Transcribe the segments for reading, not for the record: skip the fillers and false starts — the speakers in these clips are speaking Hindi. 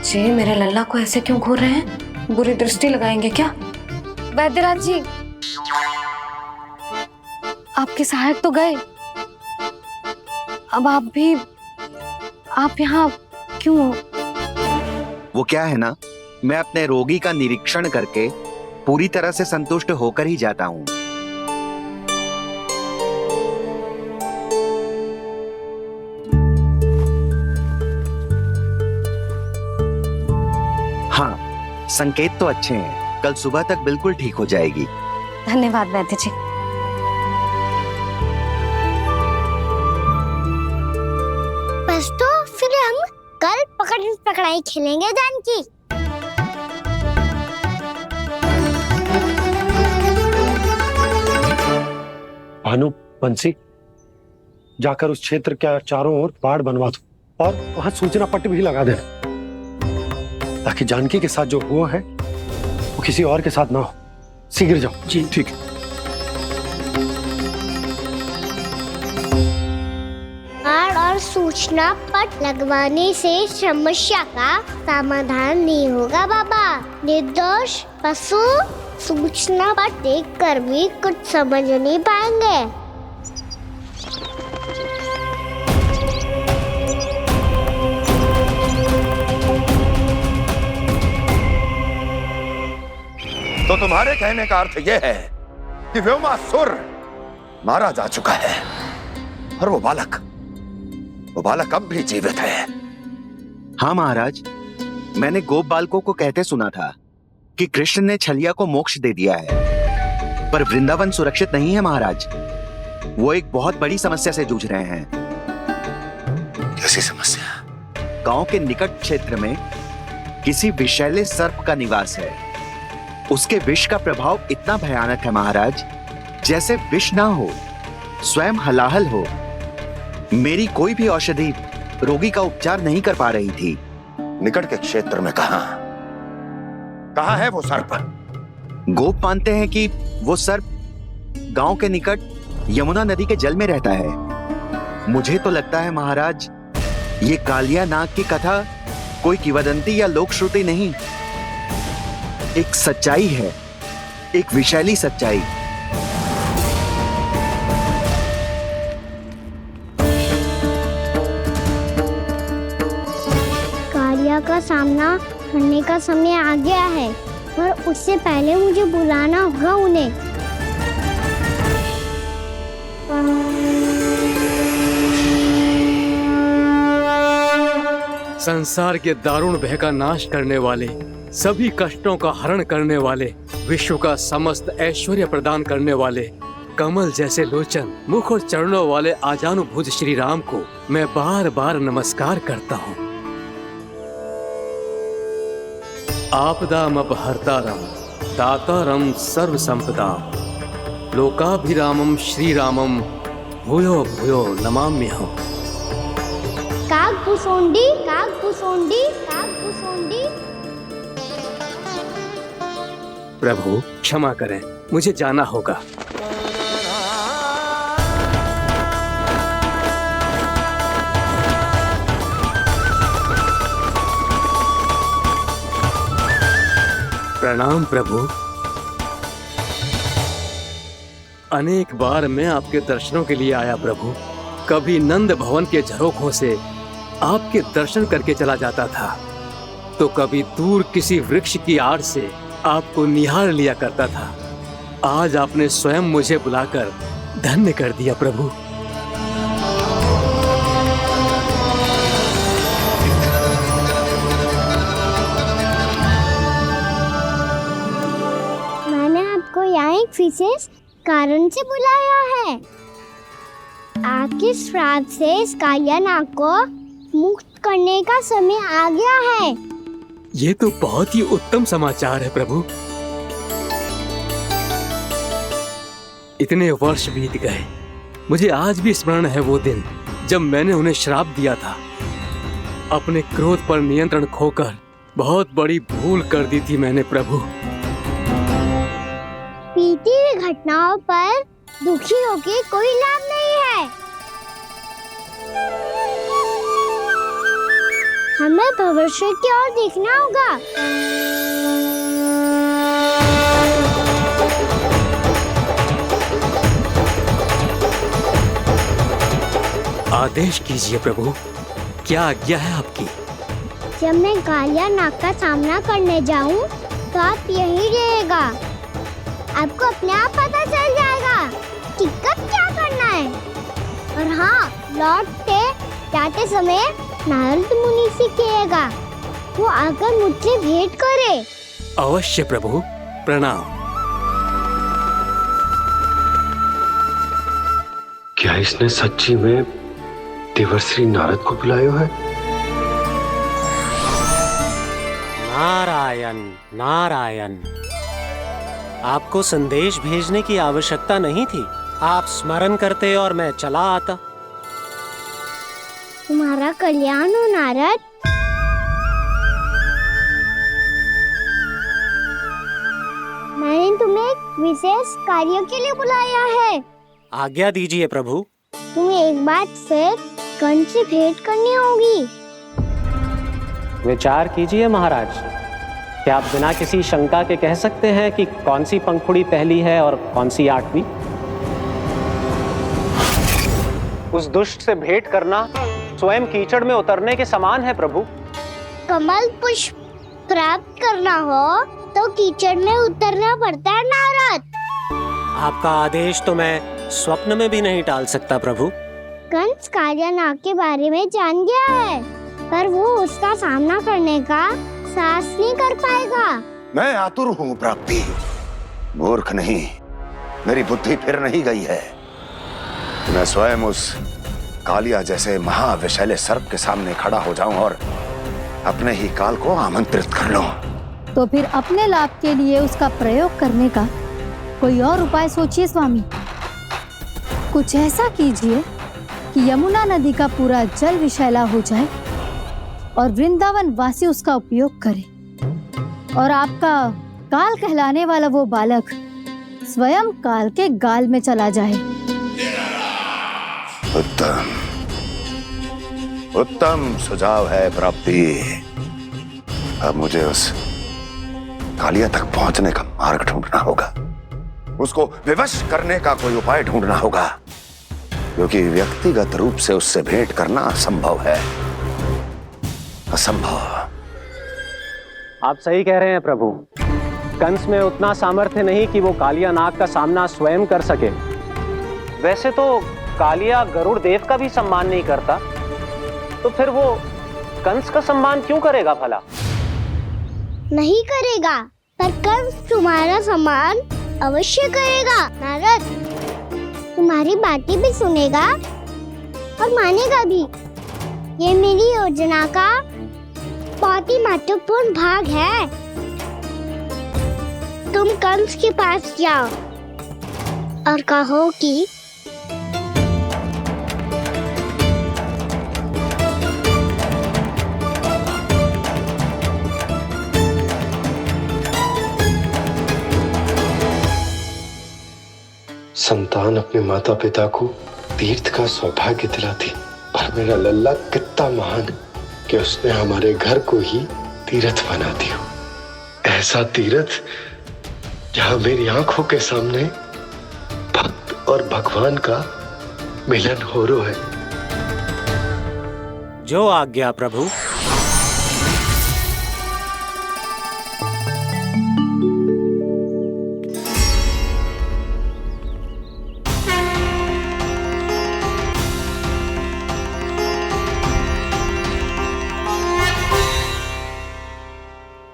बच्चे मेरे लल्ला को ऐसे क्यों घूर रहे हैं? बुरी दृष्टि लगाएंगे क्या? वैद्यराज जी, आपके सहायक तो गए, अब आप यहाँ क्यों? वो क्या है ना, मैं अपने रोगी का निरीक्षण करके पूरी तरह से संतुष्ट होकर ही जाता हूँ। हाँ, संकेत तो अच्छे हैं, कल सुबह तक बिल्कुल ठीक हो जाएगी। धन्यवाद वैद्य जी। बस तो फिर हम कल पकड़न पकड़ाई खेलेंगे जानकी। भानु, बंसी, जाकर उस क्षेत्र के चारों ओर बाड़ बनवा दो और वहां सूचना पट्ट भी लगा देना, ताकि जानकी के साथ जो हुआ है वो किसी और के साथ ना हो। शीघ्र जाओ। जी ठीक है। बाड़ और सूचना पट लगवाने से समस्या का समाधान नहीं होगा बाबा। निर्दोष पशु सूचना पट देखकर भी कुछ समझ नहीं पाएंगे। तो तुम्हारे कहने का अर्थ यह है कि व्योमासुर मारा जा चुका है और वो बालक अब भी जीवित है। हाँ महाराज, मैंने गोप बालकों को कहते सुना था कि कृष्ण ने छलिया को मोक्ष दे दिया है, पर वृंदावन सुरक्षित नहीं है महाराज। वो एक बहुत बड़ी समस्या से जूझ रहे हैं। कैसी समस्या? गांव के निकट क्षेत्र में किसी विषैले सर्प का निवास है। उसके विष का प्रभाव इतना भयानक है महाराज, जैसे विष ना हो, स्वयं हलाहल हो। मेरी कोई भी औषधि रोगी का उपचार नहीं कर पा रही थी। निकट के क्षेत्र में कहां है वो सर्प? गोप मानते हैं कि वो सर्प गांव के निकट यमुना नदी के जल में रहता है। मुझे तो लगता है महाराज, ये कालिया नाग की कथा कोई किंवदंती या लोक श्रुति नहीं, एक सच्चाई है, एक विषैली सच्चाई। कालिया का सामना करने का समय आ गया है, पर उससे पहले मुझे बुलाना होगा उन्हें। संसार के दारुण भय का नाश करने वाले, सभी कष्टों का हरण करने वाले, विश्व का समस्त ऐश्वर्य प्रदान करने वाले, कमल जैसे लोचन, मुख और चरणों वाले आजानुभुज श्री राम को मैं बार बार नमस्कार करता हूँ। आपदामपहर्तारं दातारं सर्व संपदाम लोकाभिरामं श्री रामं भूयो भूयो नमाम्यहम्। कागभूसोंडी कागभूसोंडी कागभूसोंडी। प्रभु क्षमा करें, मुझे जाना होगा। प्रणाम प्रभु। अनेक बार मैं आपके दर्शनों के लिए आया प्रभु। कभी नंद भवन के झरोखों से आपके दर्शन करके चला जाता था, तो कभी दूर किसी वृक्ष की आड़ से आपको निहार लिया करता था। आज आपने स्वयं मुझे बुलाकर धन्य कर दिया प्रभु। मैंने आपको यहाँ एक विशेष कारण से बुलाया है। आपके श्राप से इस कालिया नाग को मुक्त करने का समय आ गया है। ये तो बहुत ही उत्तम समाचार है प्रभु। इतने वर्ष बीत गए, मुझे आज भी स्मरण है वो दिन जब मैंने उन्हें श्राप दिया था। अपने क्रोध पर नियंत्रण खोकर बहुत बड़ी भूल कर दी थी मैंने प्रभु। बीती हुई घटनाओं पर दुखी होके कोई लाभ नहीं है। हमें भविष्य की ओर देखना होगा। आदेश कीजिए प्रभु, क्या आज्ञा है आपकी? जब मैं कालिया नाग का सामना करने जाऊं, तो आप यहीं रहिएगा। आपको अपने आप पता चल जाएगा कि कब क्या करना है। और हाँ, लौटते जाते समय नारद मुनि से कहिएगा, वो आकर मुझसे भेंट करे। अवश्य प्रभु, प्रणाम। क्या इसने सच्ची में देवर्षि नारद को बुलाया है? नारायण नारायण, आपको संदेश भेजने की आवश्यकता नहीं थी। आप स्मरण करते और मैं चला आता। तुम्हारा कल्याण हो नारद। मैंने तुम्हें एक विशेष कार्य के लिए बुलाया है। आज्ञा दीजिए प्रभु। तुम्हें एक बार फिर कंस से भेंट करनी होगी। विचार कीजिए महाराज, क्या आप बिना किसी शंका के कह सकते हैं कि कौन सी पंखुड़ी पहली है और कौन सी आठवीं? उस दुष्ट से भेंट करना स्वयं कीचड़ में उतरने के समान है प्रभु। कमल पुष्प प्राप्त करना हो तो कीचड़ में उतरना पड़ता है नारद। आपका आदेश तो मैं स्वप्न में भी नहीं टाल सकता प्रभु। कंस कालिया नाग के बारे में जान गया है, पर वो उसका सामना करने का साहस नहीं कर पाएगा। मैं आतुर हूँ प्राप्ति, मूर्ख नहीं। मेरी बुद्धि फिर नहीं गई है। मैं स्वयं उस कालिया जैसे महाविषैले सर्प के सामने खड़ा हो जाऊं और अपने ही काल को आमंत्रित कर लूं। तो फिर अपने लाभ के लिए उसका प्रयोग करने का कोई और उपाय सोचिए स्वामी। कुछ ऐसा कीजिए कि यमुना नदी का पूरा जल विषैला हो जाए और वृंदावन वासी उसका उपयोग करे, और आपका काल कहलाने वाला वो बालक स्वयं काल के गाल में चला जाए। उत्तम उत्तम सुझाव है प्राप्ति। अब मुझे उस कालिया तक पहुंचने का मार्ग ढूंढना होगा। उसको विवश करने का कोई उपाय ढूंढना होगा, क्योंकि व्यक्तिगत रूप से उससे भेंट करना असंभव है। असंभव। आप सही कह रहे हैं प्रभु। कंस में उतना सामर्थ्य नहीं कि वो कालिया नाग का सामना स्वयं कर सके। वैसे तो कालिया गरुड़ देव का भी सम्मान नहीं करता, तो फिर वो कंस का सम्मान क्यों करेगा भला? नहीं करेगा, पर कंस तुम्हारा सम्मान अवश्य करेगा नारद। तुम्हारी बातें भी सुनेगा और मानेगा भी। ये मेरी योजना का बहुत ही महत्वपूर्ण भाग है। तुम कंस के पास जाओ और कहो कि संतान अपने माता पिता को तीर्थ का सौभाग्य दिलाती, पर मेरा लल्ला कितना महान है कि उसने हमारे घर को ही तीर्थ बना दिया। ऐसा तीर्थ जहां मेरी आंखों के सामने भक्त और भगवान का मिलन हो रहा है। जो आज्ञा प्रभु।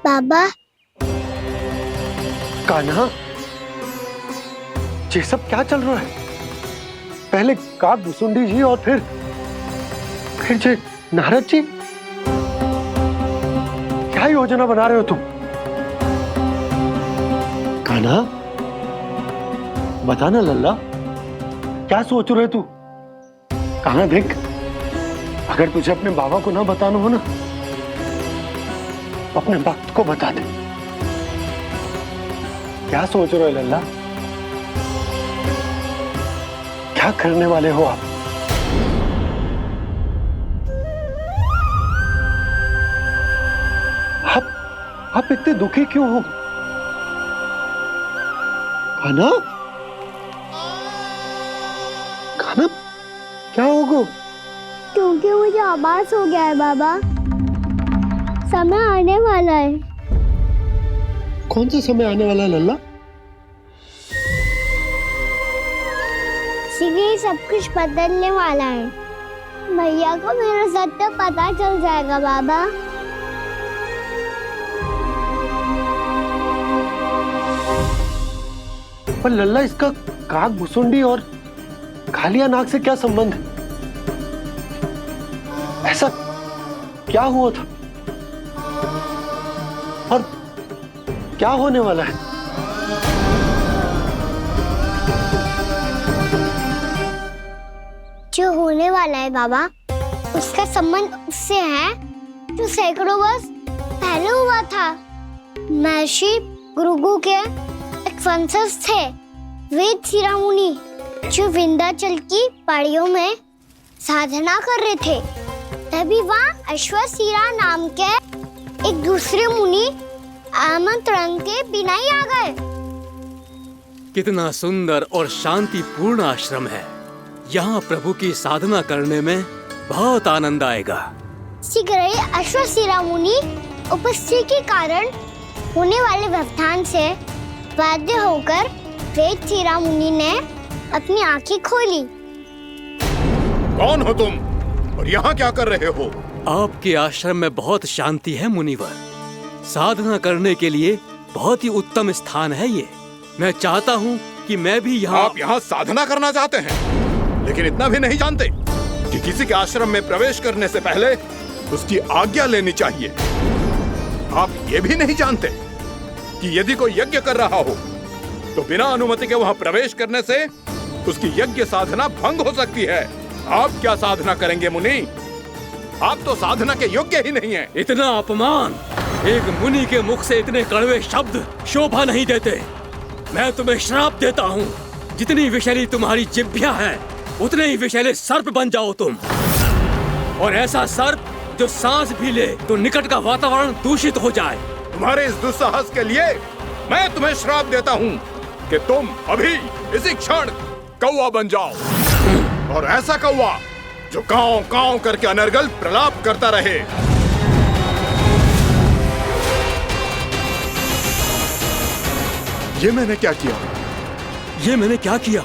बाबा, कान्हा, ये सब क्या चल रहा है? पहले काक भुसुंडी जी और फिर जे नारद जी। क्या योजना बना रहे हो तुम? कान्हा, बताना लल्ला, क्या सोच रहे तू? कान्हा देख, अगर तुझे अपने बाबा को ना बताना हो ना, अपने भक्त को बता दे। क्या सोच रहे हो लल्ला? क्या करने वाले हो आप? आप इतने दुखी क्यों हो? खाना खाना क्या होगा? क्योंकि मुझे आभास हो गया है बाबा, समय आने वाला है। कौन सा समय आने वाला है लल्ला? शीघ्र सब कुछ बदलने वाला है। भैया को मेरा सत्य पता चल जाएगा बाबा। पर लल्ला, इसका काक भुसुंडी और कालिया नाग से क्या संबंध है? ऐसा क्या हुआ था और क्या होने वाला है? जो होने वाला है बाबा, उसका संबंध उससे है जो सैकड़ों वर्ष पहले हुआ था। महर्षि भृगु के एक वंशज थे वेद शिरोमुनि, जो विंध्याचल की पहाड़ियों में साधना कर रहे थे। तभी वहाँ अश्वशिरा नाम के एक दूसरे मुनि आमंत्रण के बिना ही आ गए। कितना सुंदर और शांतिपूर्ण आश्रम है। यहाँ प्रभु की साधना करने में बहुत आनंद आएगा। शीघ्र ही अश्वशिरा मुनि उपस्थिति के कारण होने वाले व्यवधान से बाध्य होकर वेद शिरोमुनि ने अपनी आंखें खोली। कौन हो तुम और यहाँ क्या कर रहे हो? आपके आश्रम में बहुत शांति है मुनिवर। साधना करने के लिए बहुत ही उत्तम स्थान है ये। मैं चाहता हूँ कि मैं भी यहाँ। आप यहाँ साधना करना चाहते हैं, लेकिन इतना भी नहीं जानते कि किसी के आश्रम में प्रवेश करने से पहले उसकी आज्ञा लेनी चाहिए। आप ये भी नहीं जानते कि यदि कोई यज्ञ कर रहा हो तो बिना अनुमति के वहाँ प्रवेश करने से उसकी यज्ञ साधना भंग हो सकती है। आप क्या साधना करेंगे मुनि? आप तो साधना के योग्य ही नहीं हैं। इतना अपमान! एक मुनि के मुख से इतने कड़वे शब्द शोभा नहीं देते। मैं तुम्हें श्राप देता हूँ, जितनी विषैली तुम्हारी जिह्वा है उतने ही विषैले सर्प बन जाओ तुम। और ऐसा सर्प जो सांस भी ले तो निकट का वातावरण दूषित हो जाए। तुम्हारे इस दुस्साहस के लिए मैं तुम्हें श्राप देता हूँ कि तुम अभी इसी क्षण कौवा बन जाओ, और ऐसा कौवा जो कांव कांव करके अनर्गल प्रलाप करता रहे। ये मैंने क्या किया? ये मैंने क्या किया?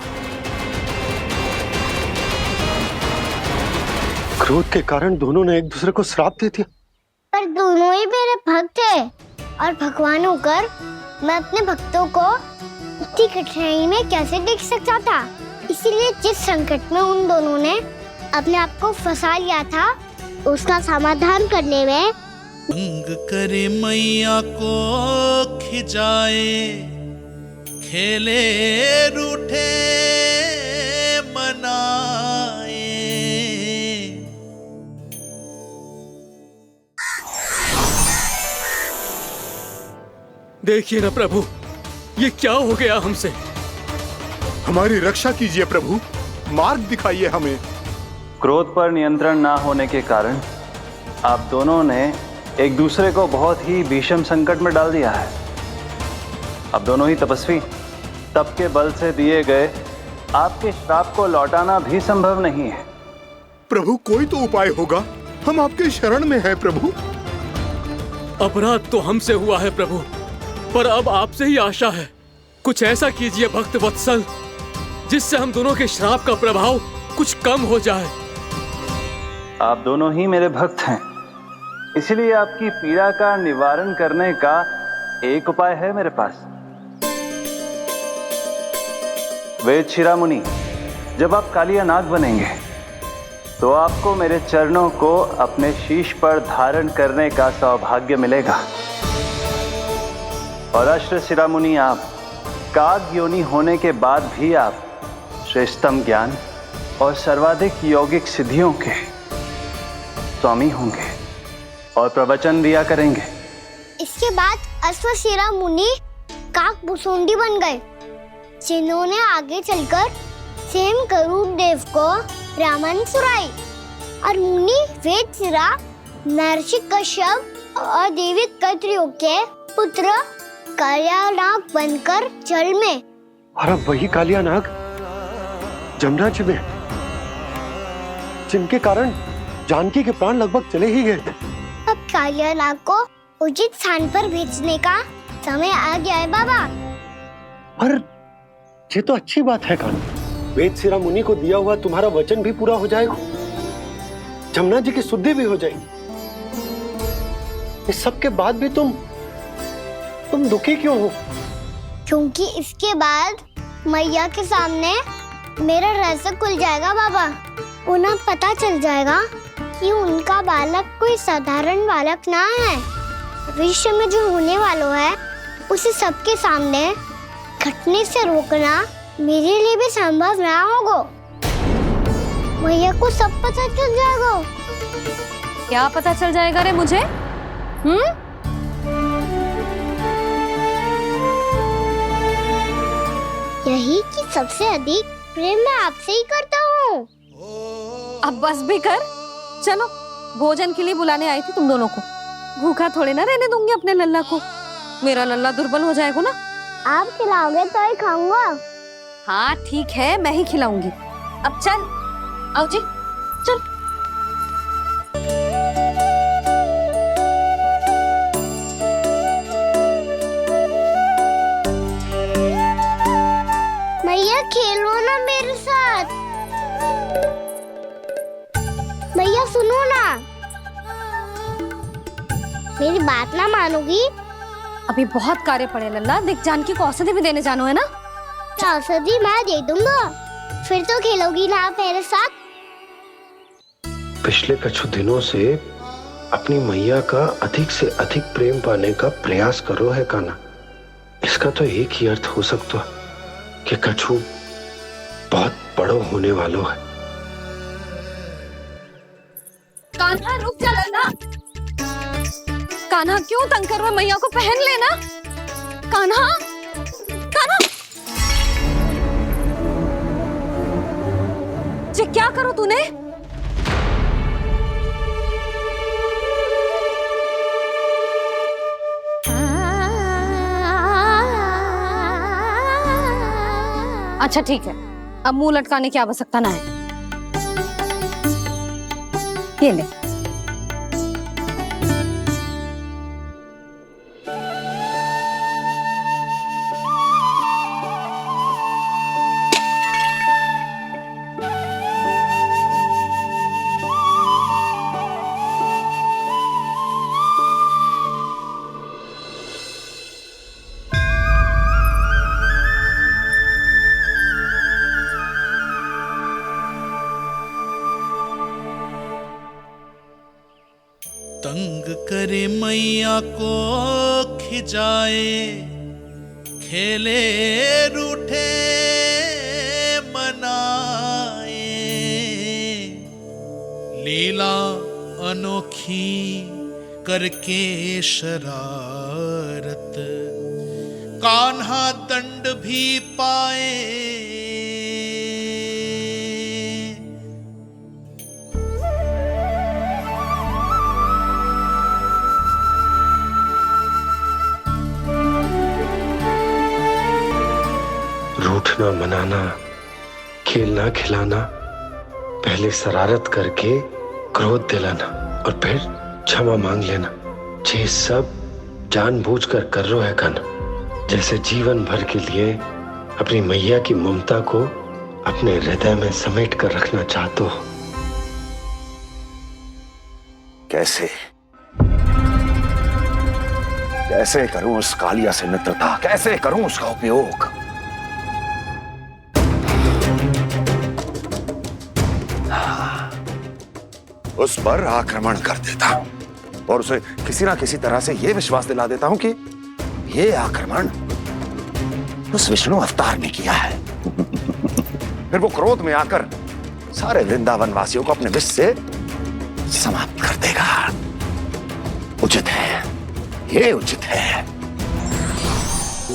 क्रोध के कारण दोनों ने एक दूसरे को श्राप दे दिया। पर दोनों ही मेरे भक्त थे, और भगवान होकर मैं अपने भक्तों को इतनी कठिनाई में कैसे देख सकता था। इसीलिए जिस संकट में उन दोनों ने अपने आप को फंसा लिया था, उसका समाधान करने में अंग करे मैया को खिंचाए, खेले रूठे मनाए। देखिए ना प्रभु, ये क्या हो गया हमसे? हमारी रक्षा कीजिए प्रभु, मार्ग दिखाइए हमें। क्रोध पर नियंत्रण ना होने के कारण आप दोनों ने एक दूसरे को बहुत ही भीषण संकट में डाल दिया है। आप दोनों ही तपस्वी, तप के बल से दिए गए आपके श्राप को लौटाना भी संभव नहीं है। प्रभु कोई तो उपाय होगा, हम आपके शरण में हैं प्रभु। अपराध तो हमसे हुआ है प्रभु, पर अब आपसे ही आशा है। कुछ ऐसा कीजिए भक्त वत्सल, जिससे हम दोनों के श्राप का प्रभाव कुछ कम हो जाए। आप दोनों ही मेरे भक्त हैं, इसलिए आपकी पीड़ा का निवारण करने का एक उपाय है मेरे पास। वेद शिरोमुनि, जब आप कालिया नाग बनेंगे तो आपको मेरे चरणों को अपने शीश पर धारण करने का सौभाग्य मिलेगा। और अश्व शिरोमुनि, आप काग योनि होने के बाद भी आप श्रेष्ठतम ज्ञान और सर्वाधिक यौगिक सिद्धियों के स्वामी होंगे और प्रवचन दिया करेंगे। इसके बाद अश्वशिरा मुनि काक भुसुंडी बन गए, जिन्होंने आगे चलकर सेम गरुड़ देव को रामायण सुनाई। और मुनि वेदशिरा, महर्षि कश्यप और देवी कत्रियों के पुत्र कालिया नाग बनकर जल में। और अब वही कालिया नाग जमुना जी में, जिनके कारण जानकी के प्राण लगभग चले ही गए थे। अब कालिया नाग को उचित स्थान पर भेजने का समय आ गया है बाबा। और ये तो अच्छी बात है कान्हा। वेद सिरा मुनि को दिया हुआ तुम्हारा वचन भी पूरा हो जाएगा, जमुना जी की शुद्धि भी हो जाएगी। इस सब के बाद भी तुम दुखी क्यों हो? क्योंकि इसके बाद मैया के सामने मेरा रहस्य खुल जाएगा बाबा। उन्हें पता चल जाएगा कि उनका बालक कोई साधारण बालक ना है। भविष्य में जो होने वाला है उसे सबके सामने घटने से रोकना मेरे लिए भी संभव ना होगा। मैया को सब पता चल जाएगा। क्या पता चल जाएगा रे मुझे? यही कि सबसे अधिक प्रेम मैं आपसे ही करता हूँ। अब बस भी कर। चलो, भोजन के लिए बुलाने आई थी तुम दोनों को। भूखा थोड़े ना रहने दूंगी अपने लल्ला को। मेरा लल्ला दुर्बल हो जाएगा ना। आप खिलाओगे तो ही खाऊंगा। हाँ ठीक है, मैं ही खिलाऊंगी। अब चल, आओ जी, चल। मैया खेलो ना मेरे साथ। मैया सुनो ना, मेरी बात ना मानोगी? अभी बहुत कार्य पड़े लल्ला। देख, जानकी को औषधि भी देने जानो है ना। औषधि मैं दे दूंगा, फिर तो खेलोगी ना आप मेरे साथ। पिछले कुछ दिनों से अपनी मैया का अधिक से अधिक प्रेम पाने का प्रयास करो है कान्हा। इसका तो एक ही अर्थ हो सकता कि कछु बहुत बड़ो होने वालों है। कान्हा रुक जा लल्ला। कान्हा क्यों तंग कर रहा है? मैया को पहन लेना। कान्हा, कान्हा, ये क्या करो तूने? अच्छा ठीक है, अब मुंह लटकाने की आवश्यकता ना है। ये ले। तंग करे मैया को खिजाए, खेले रूठे मनाए, लीला अनोखी करके शरारत, कान्हा दंड भी पाए। रूठना मनाना, खेलना खिलाना, पहले शरारत करके क्रोध दिलाना और फिर क्षमा मांग लेना, ये सब जानबूझकर कर रहे है कान्हा। जैसे जीवन भर के लिए अपनी मैया की ममता को अपने हृदय में समेट कर रखना चाहते हो। कैसे कैसे करूं उस कालिया से मित्रता, कैसे करूं उसका उपयोग? उस पर आक्रमण कर देता हूं और उसे किसी ना किसी तरह से यह विश्वास दिला देता हूं कि यह आक्रमण उस विष्णु अवतार ने किया है। फिर वो क्रोध में आकर सारे वृंदावन वासियों को अपने विष से समाप्त कर देगा। उचित है, ये उचित है।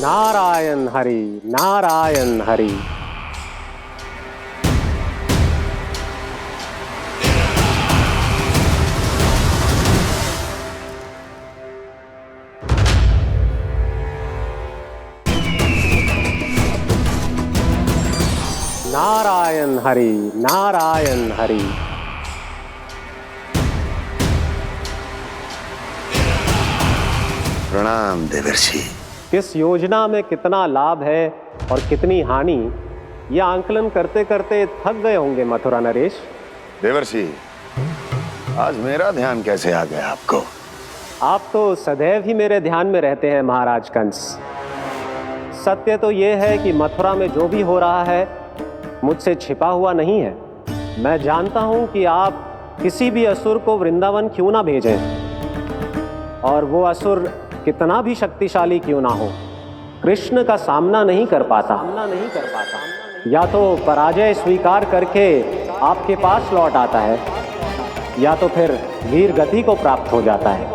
नारायण हरि, नारायण हरि। नारायण हरि, नारायण हरि। प्रणाम देवर्षि। किस योजना में कितना लाभ है और कितनी हानि, यह आंकलन करते करते थक गए होंगे मथुरा नरेश। देवर्षि, आज मेरा ध्यान कैसे आ गया आपको? आप तो सदैव ही मेरे ध्यान में रहते हैं महाराज कंस। सत्य तो यह है कि मथुरा में जो भी हो रहा है मुझसे छिपा हुआ नहीं है। मैं जानता हूं कि आप किसी भी असुर को वृंदावन क्यों ना भेजें, और वो असुर कितना भी शक्तिशाली क्यों ना हो, कृष्ण का सामना नहीं कर पाता। या तो पराजय स्वीकार करके आपके पास लौट आता है, या तो फिर वीर गति को प्राप्त हो जाता है।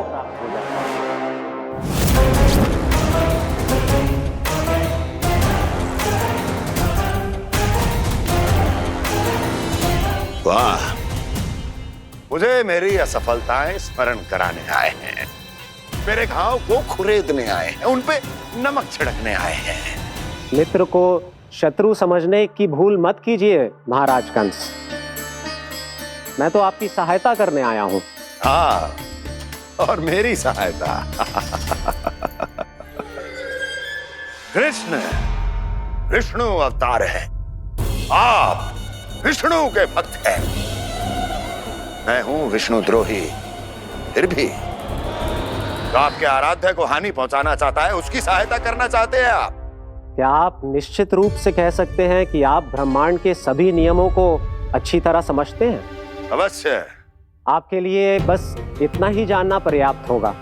वाह, मुझे मेरी असफलताएं स्मरण कराने आए हैं, मेरे घाव को खुरेदने आए हैं, उन पे नमक छिड़कने आए हैं। मित्र को शत्रु समझने की भूल मत कीजिए महाराज कंस। मैं तो आपकी सहायता करने आया हूं। हाँ, और मेरी सहायता। कृष्ण विष्णु अवतार है, आप विष्णु के भक्त हैं। मैं हूं विष्णु द्रोही, फिर भी तो आपके आराध्य को हानि पहुंचाना चाहता है, उसकी सहायता करना चाहते हैं आप। क्या आप निश्चित रूप से कह सकते हैं कि आप ब्रह्मांड के सभी नियमों को अच्छी तरह समझते हैं? अवश्य। आपके लिए बस इतना ही जानना पर्याप्त होगा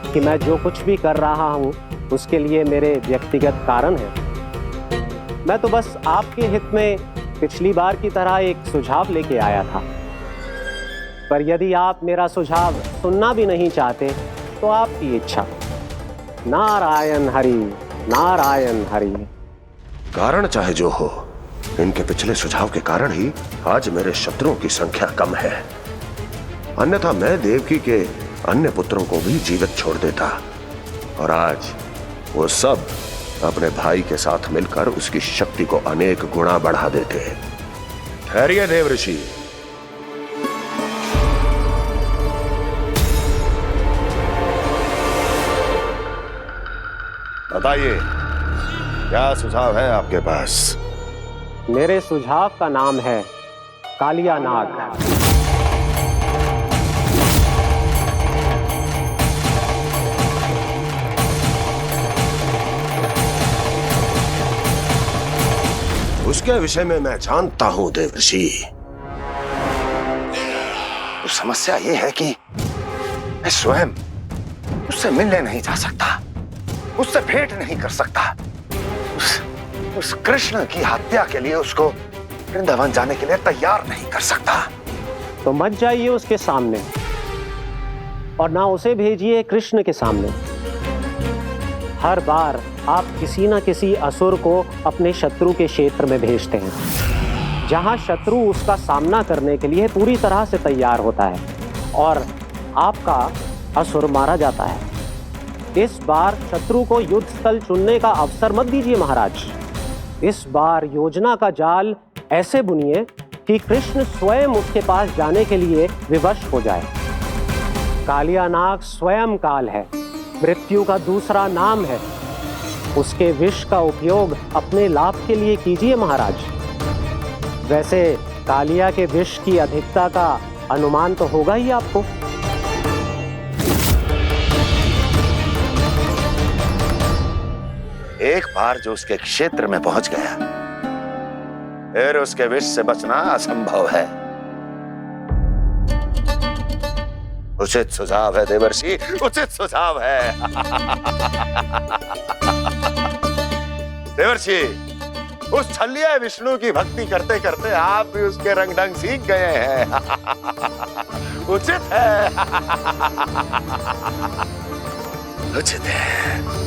कि मैं जो कुछ भी कर रहा हूं उसके लिए मेरे व्यक्तिगत कारण हैं। मैं तो बस आपके हित में पिछली बार की तरह एक सुझाव लेके आया था, पर यदि आप मेरा सुझाव सुनना भी नहीं चाहते तो आपकी इच्छा। नारायण हरि, नारायण हरि। कारण चाहे जो हो, इनके पिछले सुझाव के कारण ही आज मेरे शत्रुओं की संख्या कम है। अन्यथा मैं देवकी के अन्य पुत्रों को भी जीवित छोड़ देता, और आज वो सब अपने भाई के साथ मिलकर उसकी शक्ति को अनेक गुना बढ़ा देते। ठहरिए देवऋषि, बताइए क्या सुझाव है आपके पास? मेरे सुझाव का नाम है कालिया नाग। उसके विषय में मैं जानता हूं देवर्षि। तो समस्या यह है कि मैं स्वयं उससे मिलने नहीं जा सकता, उससे भेंट नहीं कर सकता। उस कृष्ण की हत्या के लिए उसको वृंदावन जाने के लिए तैयार नहीं कर सकता। तो मत जाइए उसके सामने, और ना उसे भेजिए कृष्ण के सामने। हर बार आप किसी ना किसी असुर को अपने शत्रु के क्षेत्र में भेजते हैं, जहां शत्रु उसका सामना करने के लिए पूरी तरह से तैयार होता है और आपका असुर मारा जाता है। इस बार शत्रु को युद्ध स्थल चुनने का अवसर मत दीजिए महाराज। इस बार योजना का जाल ऐसे बुनिए कि कृष्ण स्वयं उसके पास जाने के लिए विवश हो जाए। कालिया नाग स्वयं काल है, मृत्यु का दूसरा नाम है। उसके विष का उपयोग अपने लाभ के लिए कीजिए महाराज। वैसे कालिया के विष की अधिकता का अनुमान तो होगा ही आपको। एक बार जो उसके क्षेत्र में पहुंच गया, फिर उसके विष से बचना असंभव है। उचित सुझाव है देवर्षि, उचित सुझाव है। देवर्षि, उस छलिया विष्णु की भक्ति करते करते आप भी उसके रंग ढंग सीख गए हैं। उचित है, उचित है।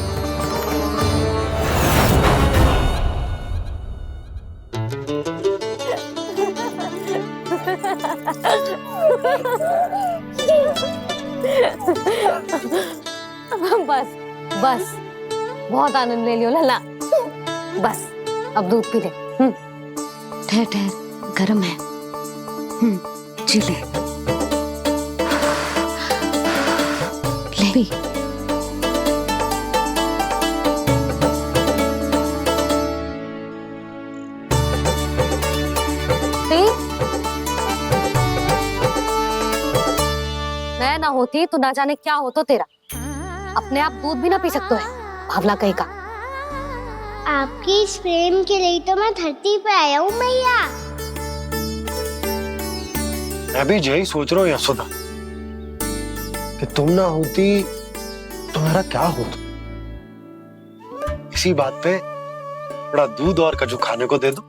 बस बस, बहुत आनंद ले लियो लल्ला। बस अब दूध पी ले। ठहर ठहर, गर्म है। जी ले ले पी। मैं ना होती तो ना जाने क्या हो तो तेरा। अपने आप दूध भी ना पी सकते है, भावला कहीं का। आपकी इस प्रेम के लिए तो मैं धरती पे आया हूँ मैया। मैं भी यही सोच रहा हूँ यशोदा कि तुम ना होती तो मेरा क्या होता। इसी बात पे थोड़ा दूध और कजू खाने को दे दो।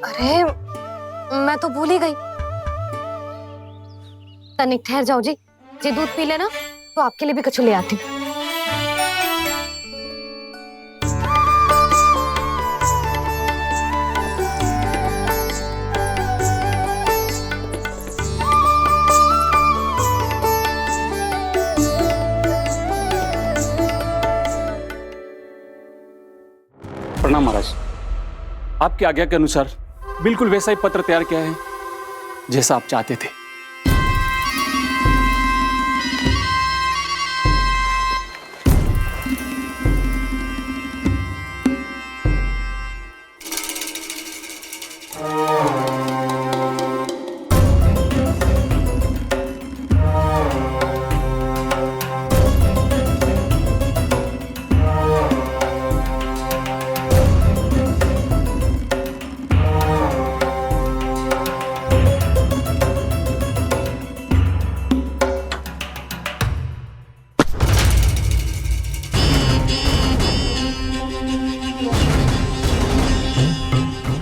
अरे मैं तो भूल ही गई। तनिक ठहर जाओ जी, दूध पी लेना तो आपके लिए भी कछु ले आती हूँ। प्रणाम महाराज। आपकी आज्ञा के अनुसार बिल्कुल वैसा ही पत्र तैयार किया है जैसा आप चाहते थे।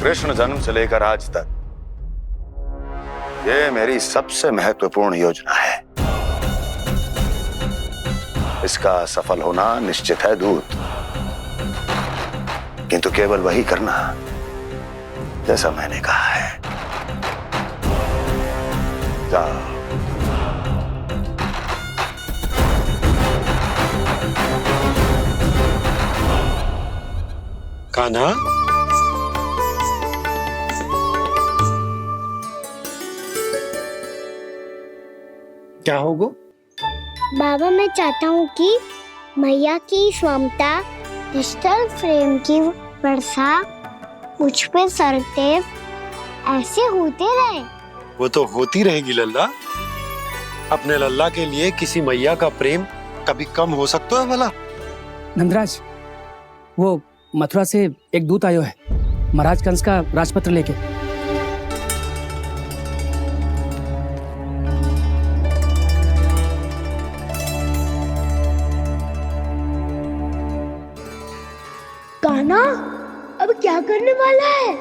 कृष्ण जन्म से लेकर आज तक ये मेरी सबसे महत्वपूर्ण योजना है। इसका सफल होना निश्चित है दूत, किंतु केवल वही करना जैसा मैंने कहा है। जाओ। कान्हा, क्या होगा? बाबा मैं चाहता हूँ कि मैया की ममता क्रिस्टल फ्रेम की वर्षा मुझ पे सरते ऐसे होते रहे। वो तो होती रहेगी लल्ला। अपने लल्ला के लिए किसी मैया का प्रेम कभी कम हो सकता है भला? नंदराज, वो मथुरा से एक दूत आयो है महाराज कंस का राजपत्र लेके। कान्हा अब क्या करने वाला है?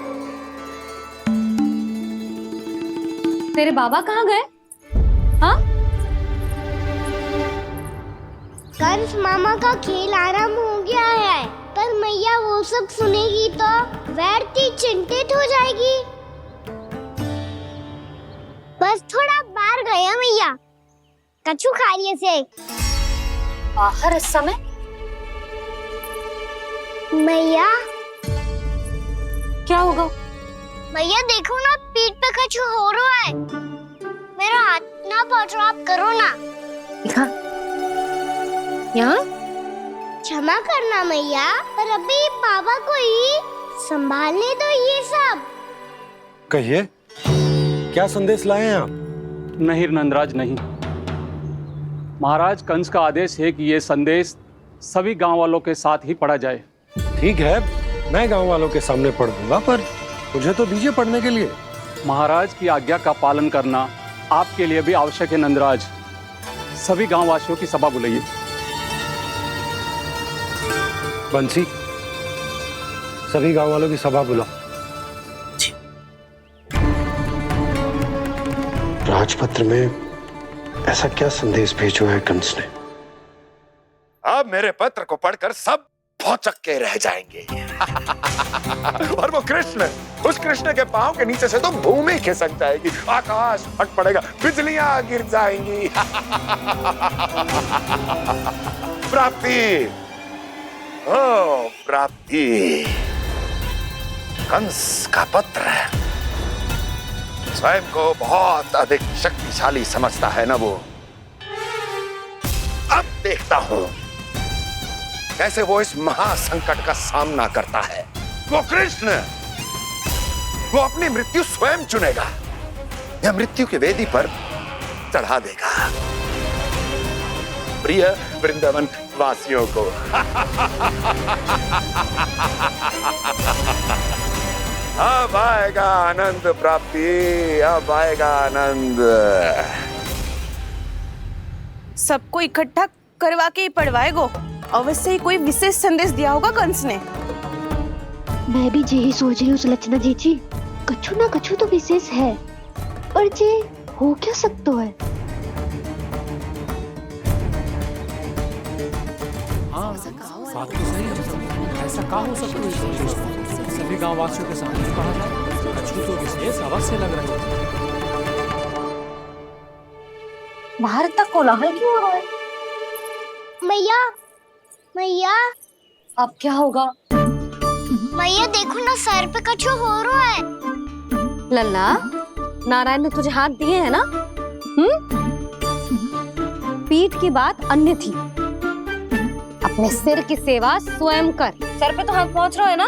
तेरे बाबा कहाँ गए? हाँ? कंस मामा का खेल आरंभ हो गया है, पर मैया वो सब सुनेगी तो व्यर्थ चिंतित हो जाएगी। बस थोड़ा बाहर गया मैया, कछु खा लिया से। बाहर इस समय? मैया क्या होगा? मैया देखो ना, पीठ पे कछु हो रहा है। मेरा हाथ ना पकड़ो, आप करो ना। दिखा यहाँ। क्षमा करना मैया, पर अभी बाबा को ही संभालने दो ये सब। कहिए, क्या संदेश लाए हैं आप? नहीं नंदराज, नहीं। महाराज कंस का आदेश है कि ये संदेश सभी गांव वालों के साथ ही पढ़ा जाए। ठीक है, मैं गांव वालों के सामने पढ़ दूंगा, पर मुझे तो दीजिए पढ़ने के लिए। महाराज की आज्ञा का पालन करना आपके लिए भी आवश्यक है नंदराज। सभी गांव वासियों की सभा बुलाइए। बंसी, सभी गांव वालों की सभा बुलाओ। राजपत्र में ऐसा क्या संदेश भेजा है कंस ने? अब मेरे पत्र को पढ़कर सब भौचक के रह जाएंगे। और वो कृष्ण, उस कृष्ण के पांव के नीचे से तो भूमि खिसक जाएगी, आकाश फट पड़ेगा, बिजलियां गिर जाएंगी। प्राप्ति, ओ प्राप्ति, कंस का पत्र स्वयं को बहुत अधिक शक्तिशाली समझता है ना वो। अब देखता हूं कैसे वो इस महासंकट का सामना करता है। वो कृष्ण, वो अपनी मृत्यु स्वयं चुनेगा या मृत्यु की वेदी पर चढ़ा देगा प्रिय वृंदावन वासियों को। अब आएगा आनंद प्राप्ति, अब आएगा आनंद। सबको इकट्ठा करवा के ही पढ़वाएगो। अवश्य ही कोई विशेष संदेश दिया होगा कंस ने। मैं भी यही सोच रही हूँ सुलक्षणा जीजी, कछु ना कछु तो विशेष है, पर जे हो क्या सकता है। बात तो सही है। ऐसा कहा हो सकता है सभी गांव वासियों के सामने कहा जाए, कछु तो विशेष अवश्य लग रहे हैं। बाहर इतना कोलाहल क्यों हो रहा है? मैया, मैया, अब क्या होगा? मैया देखो ना, सर पे कछु हो रहा है। लल्ला, नारायण ने तुझे हाथ दिए हैं ना? पीठ की बात अन्य थी। अपने सिर की सेवा स्वयं कर। सर पे तो हाथ पहुंच रहा है ना?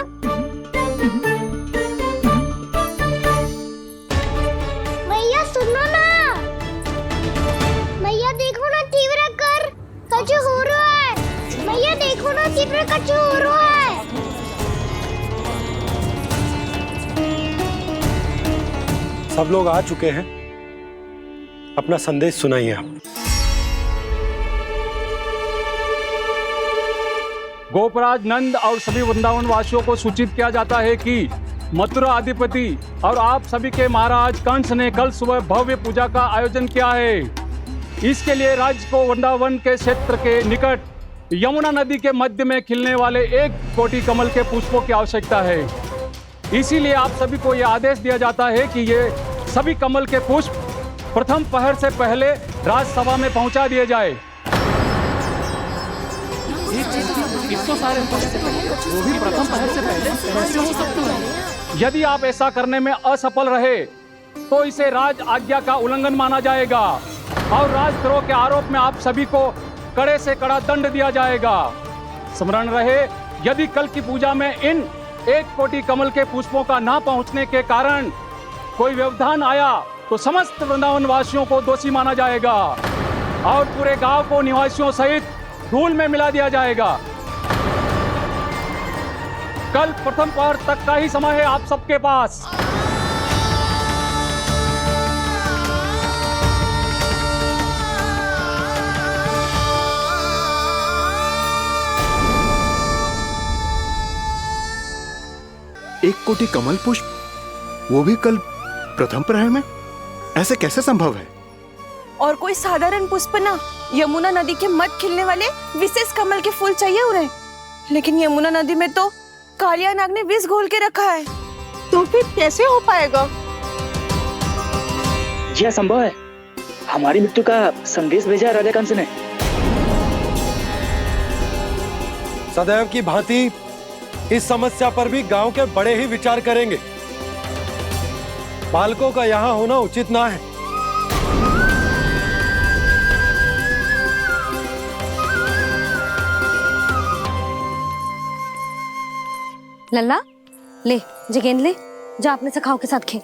मैया सुनो ना, मैया देखो ना, तीव्र कर कछु हो रहा है। मैया देखो ना, तीव्र कछु हो रहा है। सब लोग आ चुके हैं, अपना संदेश सुनाइए आप। गोपराज नंद और सभी वृंदावन वासियों को सूचित किया जाता है कि मथुरा अधिपति और आप सभी के महाराज कंस ने कल सुबह भव्य पूजा का आयोजन किया है। इसके लिए राज्य को वृंदावन के क्षेत्र के निकट यमुना नदी के मध्य में खिलने वाले 1 कोटि कमल के पुष्पों की आवश्यकता है। इसीलिए आप सभी को यह आदेश दिया जाता है कि ये सभी कमल के पुष्प प्रथम पहर से पहले राजसभा में पहुंचा दिए जाए। इतने सारे वो भी प्रथम पहर से पहले कैसे हो सकते हैं? यदि आप ऐसा करने में असफल रहे तो इसे राज आज्ञा का उल्लंघन माना जाएगा और राजद्रोह के आरोप में आप सभी को कड़े से कड़ा दंड दिया जाएगा। स्मरण रहे, यदि कल की पूजा में इन 1 कोटि कमल के पुष्पों का ना पहुंचने के कारण कोई व्यवधान आया तो समस्त वृंदावन वासियों को दोषी माना जाएगा और पूरे गांव को निवासियों सहित धूल में मिला दिया जाएगा। कल प्रथम पहर तक का ही समय है आप सबके पास। एक कोटि कमल पुष्प, वो भी कल प्रथम प्रहर में? ऐसे कैसे संभव है? और कोई साधारण पुष्प ना, यमुना नदी के मध्य खिलने वाले विशेष कमल के फूल चाहिए उन्हें। लेकिन यमुना नदी में तो कालिया नाग ने विष घोल के रखा है, तो फिर कैसे हो पाएगा? यह असंभव है। हमारी मृत्यु का संदेश भेजा राजा कंस ने। सदैव की भांति इस समस्या पर भी गांव के बड़े ही विचार करेंगे। बालकों का यहाँ होना उचित ना है। लल्ला, ले जे गेंद ले, जा अपने सखाओं के साथ खेल।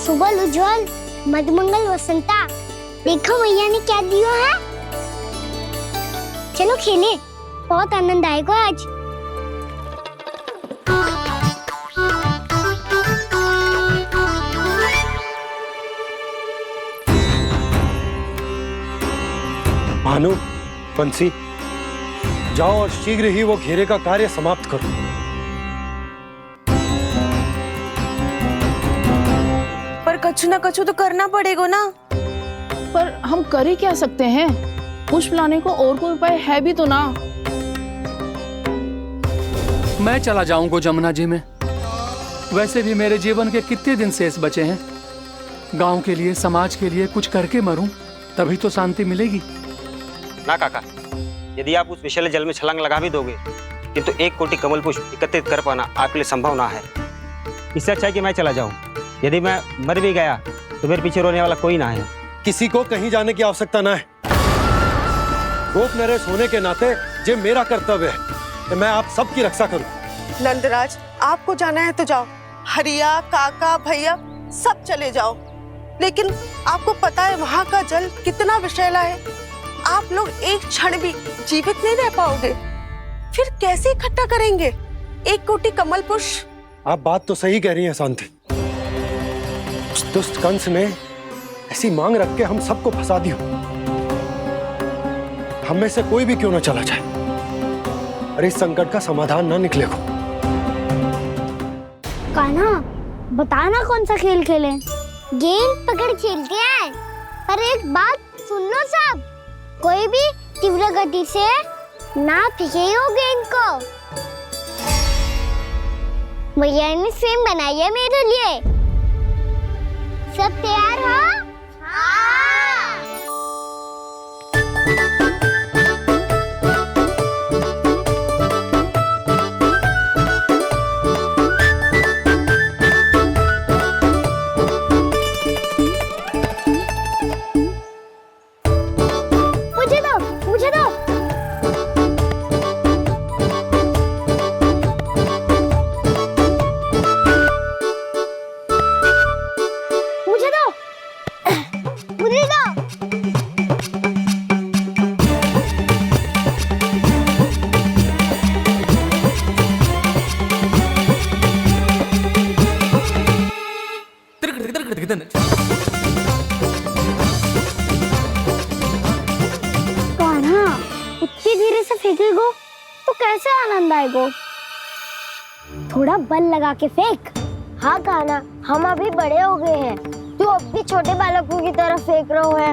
सुबह उज्जवल, मधुमंगल वसंता, देखो मैया ने क्या दिया है। चलो खेलें, बहुत आनंद आएगा आज। भानु, बंसी, जाओ और शीघ्र ही वो घेरे का कार्य समाप्त करो। पर कछु ना कछु तो करना पड़ेगा ना। पर हम कर ही क्या सकते हैं? पुष्प लाने को और कोई उपाय है भी तो ना। मैं चला जाऊंगा जमुना जी में। वैसे भी मेरे जीवन के कितने दिन शेष बचे हैं। गांव के लिए, समाज के लिए कुछ करके मरूं, तभी तो शांति मिलेगी। ना काका, यदि आप उस विषैले जल में छलांग लगा भी दोगे, किंतु 1 कोटि कमल पुष्प एकत्रित कर पाना आपके लिए संभव ना है। इससे अच्छा है कि मैं चला जाऊं। यदि मैं मर भी गया तो मेरे पीछे रोने वाला कोई ना है। किसी को कहीं जाने की आवश्यकता ना है। गोप नरेश होने के नाते ये मेरा कर्तव्य है कि मैं आप सबकी रक्षा करूं। नंदराज, आपको जाना है तो जाओ, हरिया, काका, भैया सब चले जाओ। लेकिन आपको पता है वहाँ का जल कितना विषैला है, आप लोग एक क्षण भी जीवित नहीं रह पाओगे। फिर कैसे इकट्ठा करेंगे 1 कोटि कमल पुष्प? आप बात तो सही कह रही हैं शांति। उस दुष्ट कंस ने ऐसी मांग रख के हम सबको फंसा दिया। हम में से कोई भी क्यों ना चला जाए और इस संकट का समाधान ना निकले को। कान्हा, बताना कौन सा खेल खेलें? गेंद पकड़ खेलते हैं, पर एक बात सुन लो सब, कोई भी तीव्र गति से ना फेंकेगा गेंद को। भैया ने फ्रेम बनाई है मेरे लिए। सब तैयार हो? हाँ। मुझे दो, मुझे दो। मुझे दो, मुझे दो। कान्हा, इतनी धीरे से फेंकेगो तो कैसे आनंद आएगो? थोड़ा बल लगा के फेंक। हाँ कान्हा, हम अभी बड़े हो गए हैं, तू अब भी छोटे बालकों की तरह फेंक रहे है।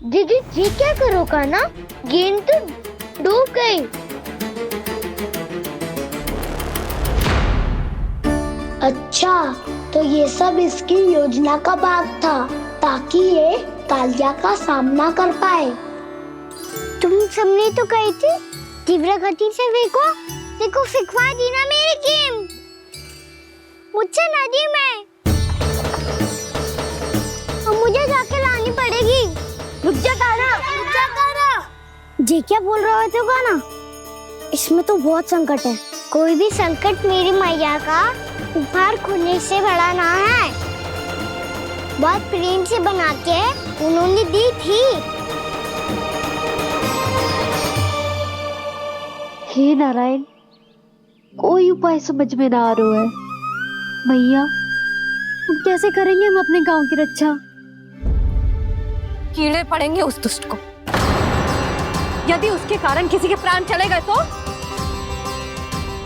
दीदी जी क्या करो कान्हा, गेंद तो डूब गई। अच्छा, तो ये सब इसकी योजना का भाग था ताकि ये कालिया का सामना कर पाए। तुम सबने तो कही थी तीव्र गति से फेंको, देखो सिखवा दी ना मेरी गेम। मुझसे नदी में अब मुझे जाके लानी पड़ेगी। रुक जा कान्हा, रुक जा कान्हा। जी क्या बोल रहे थे कान्हा? इसमें तो बहुत संकट है। कोई भी संकट मेरी मैया का उपहार खोने से बड़ा ना है। बहुत प्रेम से बना के उन्होंने दी थी। हे नारायण, कोई उपाय समझ में ना आ रहा है। भैया, हम कैसे करेंगे हम अपने गांव की रक्षा? कीड़े पड़ेंगे उस दुष्ट को। यदि उसके कारण किसी के प्राण चले गए तो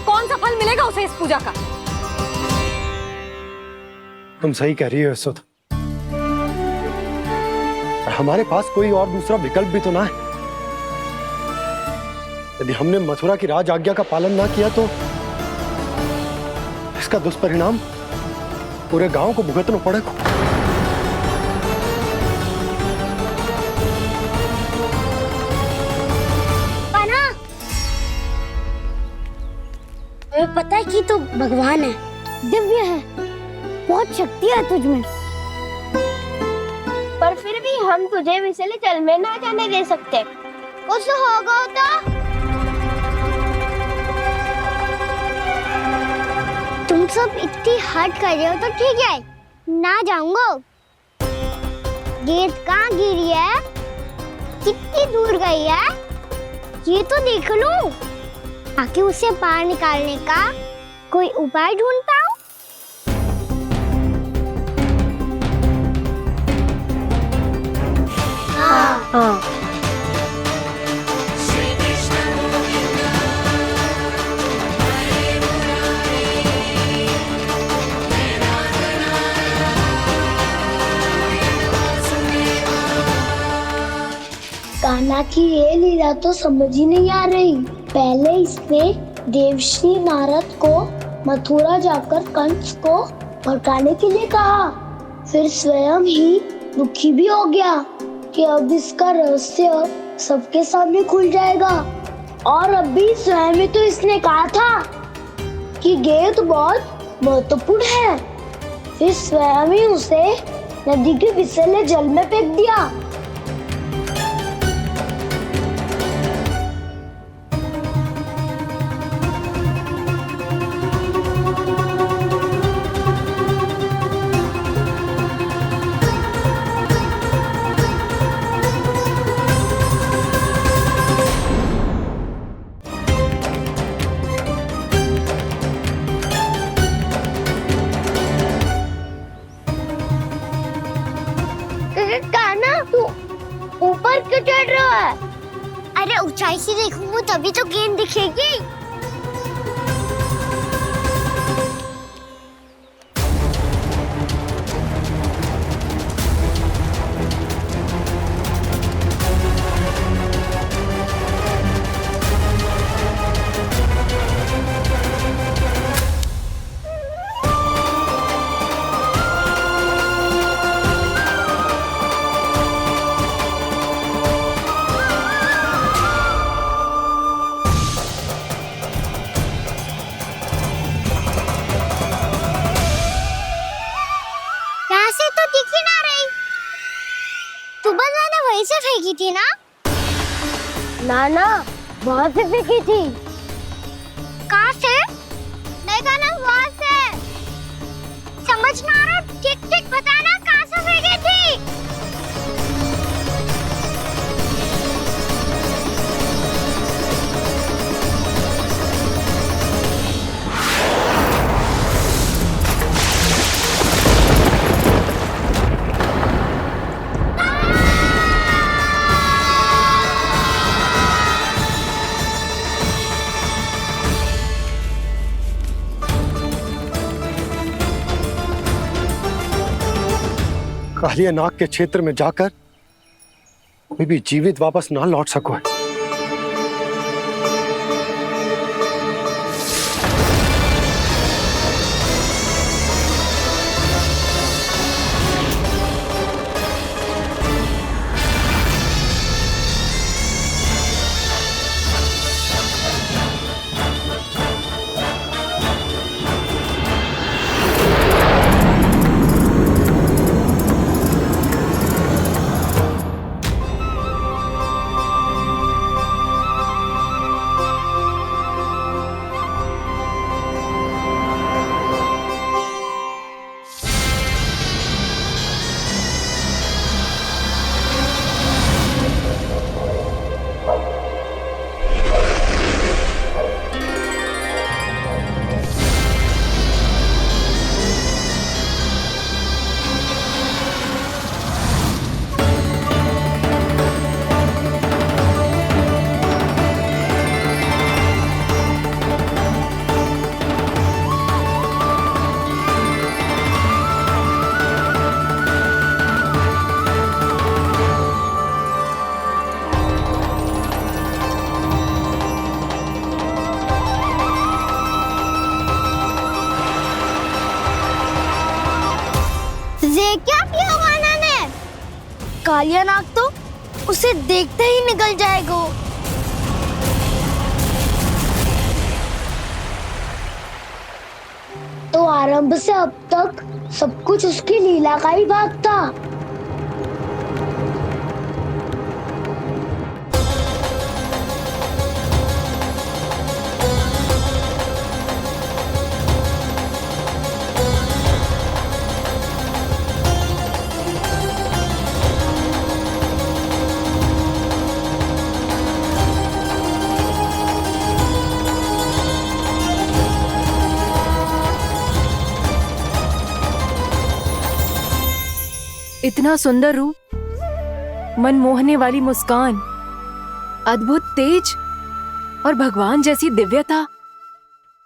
कौन सा फल मिलेगा उसे इस पूजा का? तुम सही कह रही हो यशोदा। हमारे पास कोई और दूसरा विकल्प भी तो ना है। यदि हमने मथुरा की राज आज्ञा का पालन ना किया तो इसका दुष्परिणाम पूरे गांव को भुगतना पड़ेगा। हमें पता है कि तू भगवान है, दिव्य है, बहुत शक्ति है तुझ में, पर फिर भी हम तुझे विषैले जल में ना जाने दे सकते। कुछ होगा तो तुम सब इतनी हट कर रहे हो तो ठीक है, ना जाऊंगा। गेंद कहाँ गिरी है, कितनी दूर गई है, ये तो देख लूं, ताकि उसे बाहर निकालने का कोई उपाय ढूंढ पाऊं। हाँ। माँ की ये लीला तो समझ ही नहीं आ रही। पहले इसने देवश्री नारद को मथुरा जाकर कंस को भड़काने के लिए कहा, फिर स्वयं ही दुखी भी हो गया कि अब इसका रहस्य सबके सामने खुल जाएगा। और अभी स्वयं ही तो इसने कहा था कि गेंद बहुत महत्वपूर्ण है, फिर स्वयं ही उसे नदी के विषैले जल में फेंक दिया। कान्हा, तू ऊपर क्यों चढ़ रहा है? अरे ऊंचाई से देखूंगा तभी तो गेंद दिखेगी। वहीं से फेंकी थी ना? ना, वहाँ से फेंकी थी। कहाँ से? नहीं कहना वहाँ से। समझ ना आ रहा, ठीक बताना कहाँ से फेंकी थी? कालिया नाग के क्षेत्र में जाकर कोई भी जीवित वापस ना लौट सको है। क्या किया वाना ने? कालिया नाग तो उसे देखते ही निकल जाएगा। तो आरंभ से अब तक सब कुछ उसकी लीला का ही भाग था। इतना सुंदर रूप, मनमोहने वाली मुस्कान, अद्भुत तेज और भगवान जैसी दिव्यता।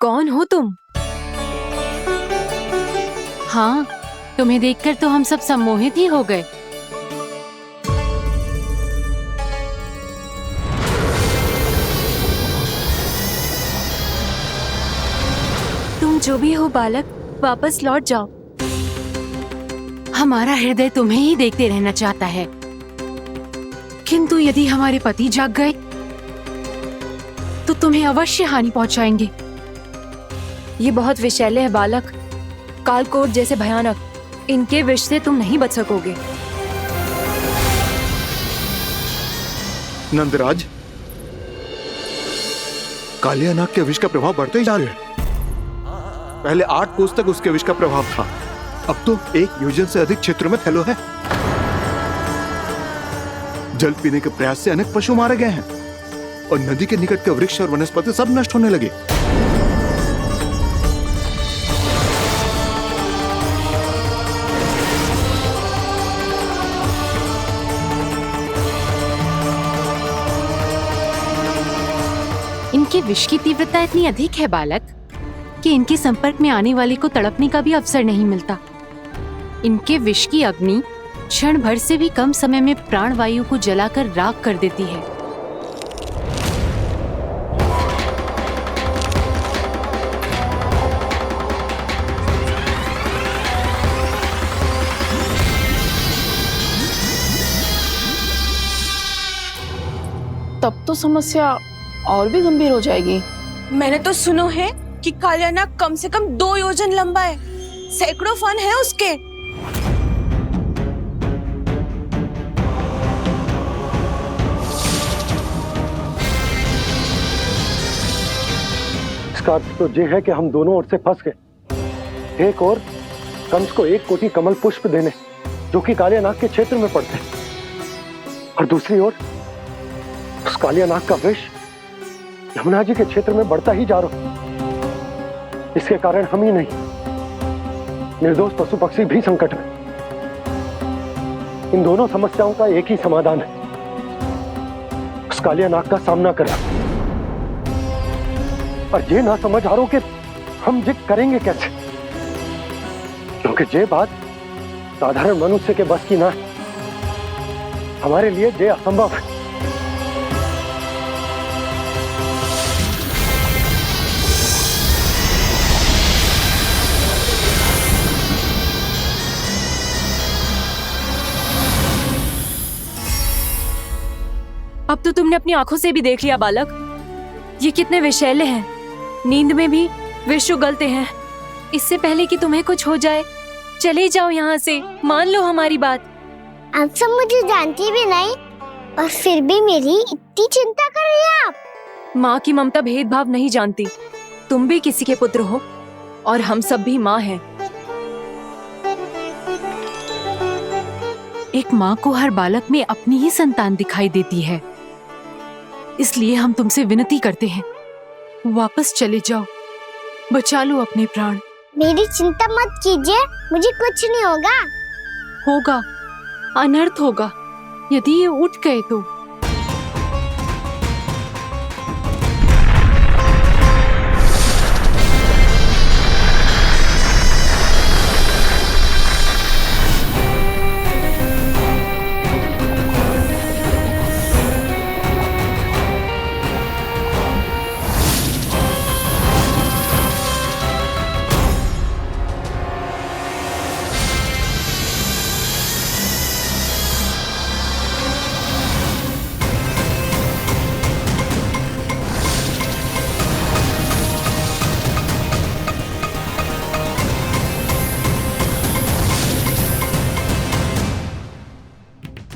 कौन हो तुम? हाँ, तुम्हें देखकर तो हम सब सम्मोहित ही हो गए। जो भी हो बालक, वापस लौट जाओ। हमारा हृदय तुम्हें ही देखते रहना चाहता है, किंतु यदि हमारे पति जाग गए तो तुम्हें अवश्य हानि पहुंचाएंगे। ये बहुत विषैले है बालक, कालकोट जैसे भयानक, इनके विष से तुम नहीं बच सकोगे। नंदराज, कालिया नाग के विष का प्रभाव बढ़ते ही जा रहा है। पहले 8 कोस तक उसके विष का प्रभाव था, अब तो 1 योजन से अधिक क्षेत्रों में फैलो है। जल पीने के प्रयास से अनेक पशु मारे गए हैं और नदी के निकट के वृक्ष और वनस्पति सब नष्ट होने लगे। इनके विष की तीव्रता इतनी अधिक है बालक कि इनके संपर्क में आने वाले को तड़पने का भी अवसर नहीं मिलता। इनके विष की अग्नि क्षण भर से भी कम समय में प्राणवायु को जलाकर राख कर देती है। तब तो समस्या और भी गंभीर हो जाएगी। मैंने तो सुनो है कि कालिया नाग कम से कम 2 योजन लंबा है, सैकड़ों फन है उसके। इसका अर्थ तो ये है कि हम दोनों ओर से फंस गए। एक और कंस को 1 कोटि कमल पुष्प देने जो कि कालिया नाग के क्षेत्र में पड़ते हैं, और दूसरी ओर उस कालिया नाग का विष यमुना जी के क्षेत्र में बढ़ता ही जा रहा। इसके कारण हम ही नहीं, निर्दोष पशु पक्षी भी संकट में। इन दोनों समस्याओं का एक ही समाधान है, उस कालिया नाग का सामना करना। और ये ना समझ आ रहा कि हम ये करेंगे कैसे, क्योंकि ये बात साधारण मनुष्य के बस की ना है। हमारे लिए ये असंभव है। अब तो तुमने अपनी आंखों से भी देख लिया बालक, ये कितने विषैले हैं। नींद में भी विष उगलते हैं। इससे पहले कि तुम्हें कुछ हो जाए, चले जाओ यहाँ से, मान लो हमारी बात। आप सब मुझे जानती भी नहीं और फिर भी मेरी इतनी चिंता कर रही हैं आप। माँ की ममता भेदभाव नहीं जानती। तुम भी किसी के पुत्र हो और हम सब भी माँ हैं। एक माँ को हर बालक में अपनी ही संतान दिखाई देती है, इसलिए हम तुमसे विनती करते हैं, वापस चले जाओ, बचा लो अपने प्राण। मेरी चिंता मत कीजिए, मुझे कुछ नहीं होगा। होगा, अनर्थ होगा यदि ये उठ गए तो।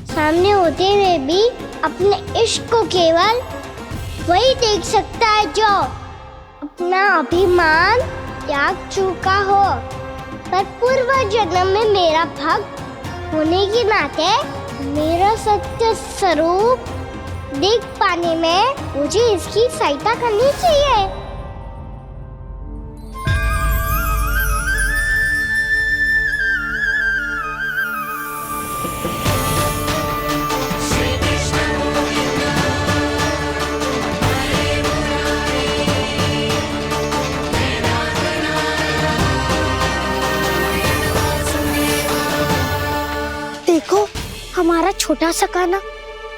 सामने होते हुए भी अपने इश्क को केवल वही देख सकता है जो अपना अभिमान त्याग चुका हो। पर पूर्व जन्म में मेरा भक्त होने के नाते मेरा सत्य स्वरूप देख पाने में मुझे इसकी सहायता करनी चाहिए। देखो हमारा छोटा सा कान्हा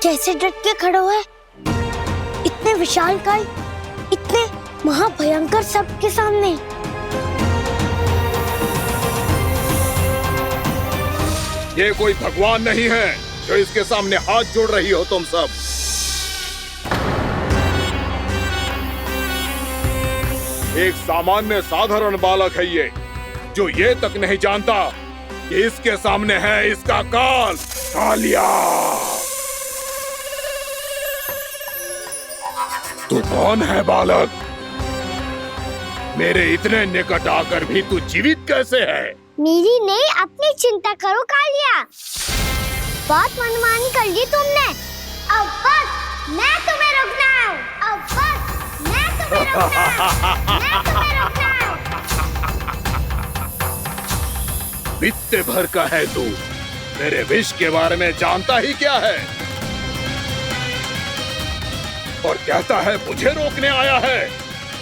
कैसे डट के खड़ा हुआ है, इतने विशालकाय, इतने महाभयंकर सबके सामने। ये कोई भगवान नहीं है जो इसके सामने हाथ जोड़ रही हो तुम सब। एक सामान्य साधारण बालक है ये, जो ये तक नहीं जानता कि इसके सामने है इसका काल, कालिया। तू कौन है बालक? मेरे इतने निकट आकर भी तू जीवित कैसे है? मेरी नहीं, अपनी चिंता करो कालिया। बहुत मनमानी कर ली तुमने। अब बस मैं तुम्हें रोकना हूँ। अब बस मैं तुम्हें रोकना हूँ। मैं तुम्हें रोकना हूँ। बित्ते भर का है तू, मेरे विष के बारे में जानता ही क्या है? और कहता है मुझे रोकने आया है।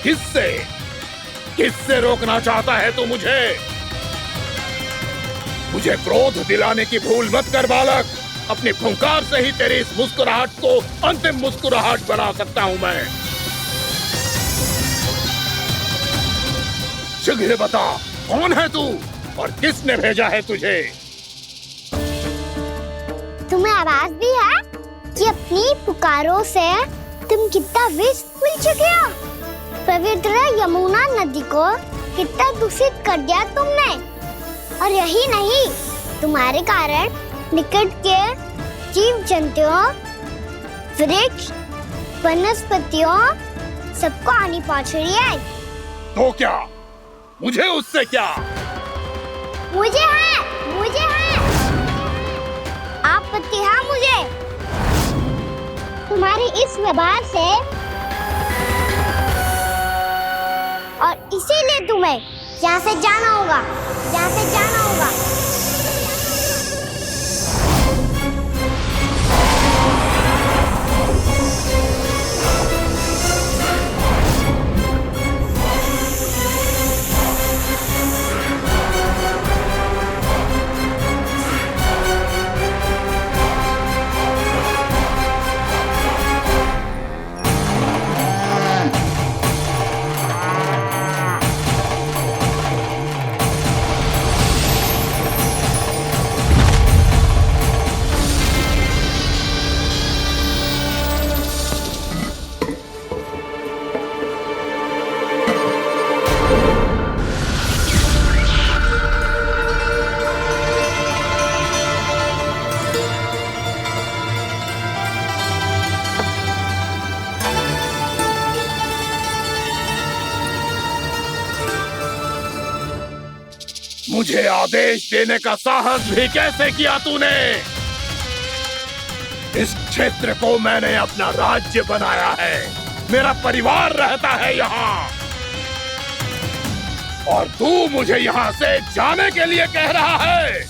किससे? किससे रोकना चाहता है तू मुझे? मुझे क्रोध दिलाने की भूल मत कर बालक। अपनी फुंकार से ही तेरी इस मुस्कुराहट को अंतिम मुस्कुराहट बना सकता हूं मैं। शीघ्र बता, कौन है तू और किसने भेजा है तुझे? तुम्हें आवाज भी है कि अपनी पुकारों से तुम कितना विष भूल चुके हो। पवित्र यमुना नदी को कितना दूषित कर दिया तुमने। और यही नहीं, तुम्हारे कारण निकट के जीव जंतुओं, वृक्ष, वनस्पतियों सबको हानि पहुंच रही है। तो क्या? मुझे उससे क्या? मुझे है आपत्ति है मुझे तुम्हारी इस व्यवहार से, और इसीलिए तुम्हें यहाँ से जाना होगा। यहाँ से जाना होगा। मुझे आदेश देने का साहस भी कैसे किया तूने? इस क्षेत्र को मैंने अपना राज्य बनाया है। मेरा परिवार रहता है यहाँ, और तू मुझे यहाँ से जाने के लिए कह रहा है?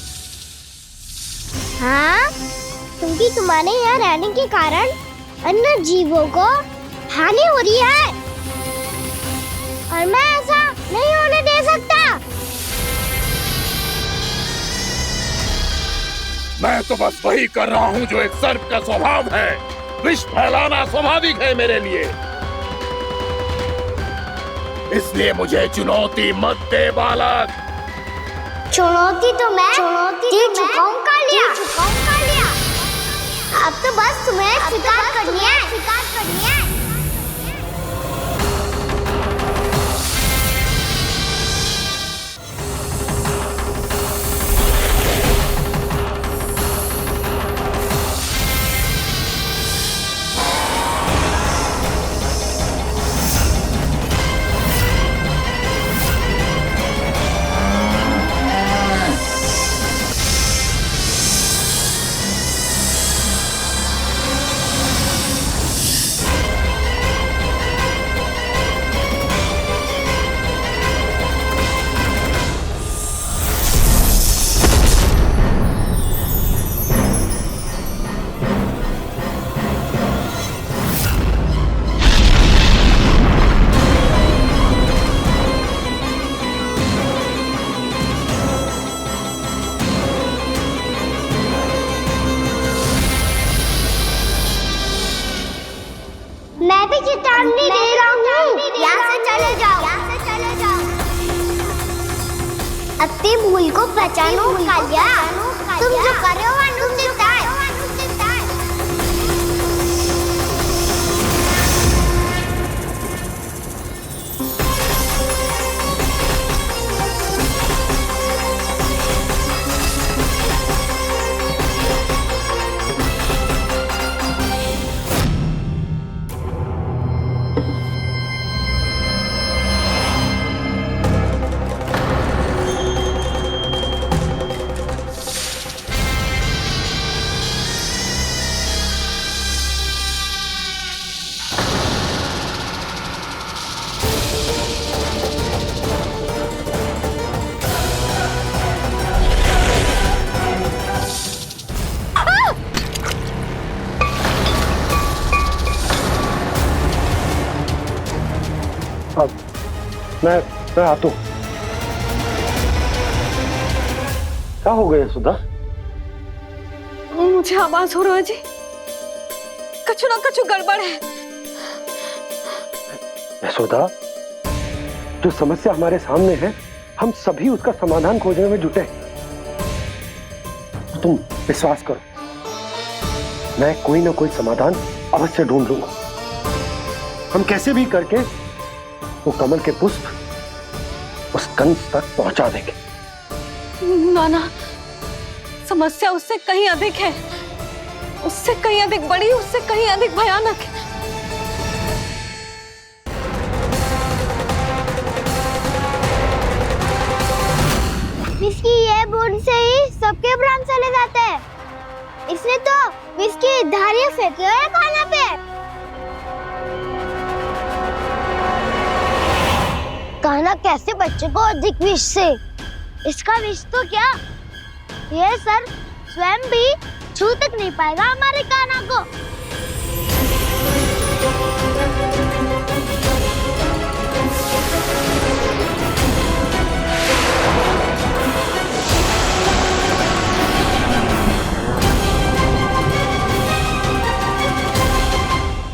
हाँ, क्योंकि तुम्हारे यहाँ रहने के कारण अन्य जीवों को हानि हो रही है, और मैं ऐसा नहीं होने दे सकता। मैं तो बस वही कर रहा हूँ जो एक सर्प का स्वभाव है। विष फैलाना स्वाभाविक है मेरे लिए, इसलिए मुझे चुनौती मत दे बालक। चुनौती तो मैं दे चुका हूँ कालिया। अब तो बस तुम्हें स्वीकार करनी है। मैं भी चेतावनी दे रहा हूँ, यहाँ से चले जाओ। अपने भूल को पहचानो कालिया। तुम जो कर रहे हो वह अनुचित है। मैं आता हूँ। क्या हो गया सुधा? मुझे आवाज हो रहा है जी, कछु ना कछु गड़बड़ है। यशोदा, जो समस्या हमारे सामने है हम सभी उसका समाधान खोजने में जुटे। तुम विश्वास करो, मैं कोई ना कोई समाधान अवश्य ढूंढ लूंगा। हम कैसे भी करके वो कमल के पुष्प उस कंस तक पहुंचा देंगे। नाना, समस्या उससे कहीं अधिक है, उससे कहीं अधिक बड़ी, उससे कहीं अधिक भयानक है। विस्की ये बूंद से ही सबके प्राण चले जाते हैं। इसने तो विस्की धारियां फेंके हुए हैं खाना पे। कान्हा कैसे बच्चे को अधिक विष से? इसका विष तो क्या, ये सर स्वयं भी छू तक नहीं पाएगा हमारे कान्हा को।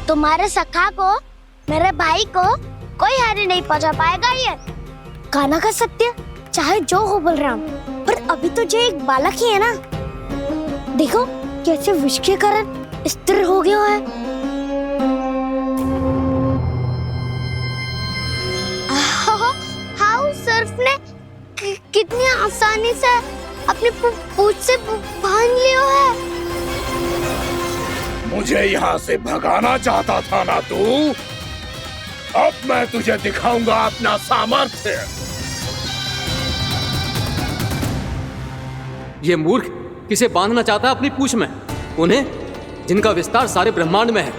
तुम्हारे सखा को, मेरे भाई को कोई हानि नहीं पहुंचा पाएगा। ये कान्हा का सत्य चाहे जो हो बलराम, पर अभी तो जो एक बालक ही है ना। देखो कैसे विष के कारण स्थिर हो गया है। हाउ सर्फ ने कितनी आसानी से अपनी पूंछ से बांध लिया है। मुझे यहाँ से भगाना चाहता था ना तू? अब मैं तुझे दिखाऊंगा अपना सामर्थ्य। ये मूर्ख किसे बांधना चाहता है अपनी पूंछ में? उन्हें जिनका विस्तार सारे ब्रह्मांड में है,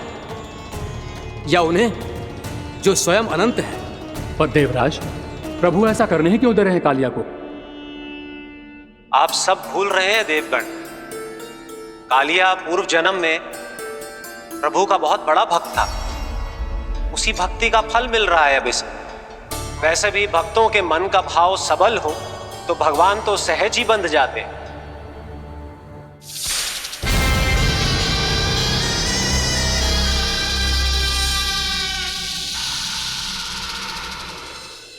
या उन्हें जो स्वयं अनंत है? पर देवराज, प्रभु ऐसा करने ही क्यों दे रहे हैं कालिया को? आप सब भूल रहे हैं देवगण, कालिया पूर्व जन्म में प्रभु का बहुत बड़ा भक्त था। उसी भक्ति का फल मिल रहा है अब इसे। वैसे भी भक्तों के मन का भाव सबल हो तो भगवान तो सहज ही बंध जाते।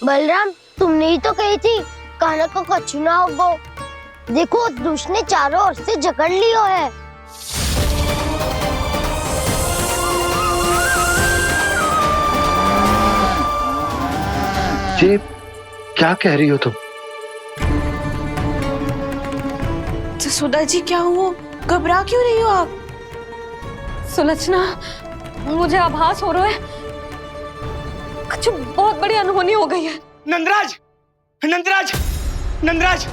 बलराम, तुमने ही तो कही थी कान्हा को कछु ना होगा। देखो उस दुष्ट ने चारों ओर से जकड़ लियो है। ये क्या कह रही हो तुम? जसोदा जी, क्या हुआ? घबरा क्यों रही हो आप? सुलोचना, मुझे आभास हो रहा है कुछ बहुत बड़ी अनहोनी हो गई है। नंदराज, नंदराज, नंदराज,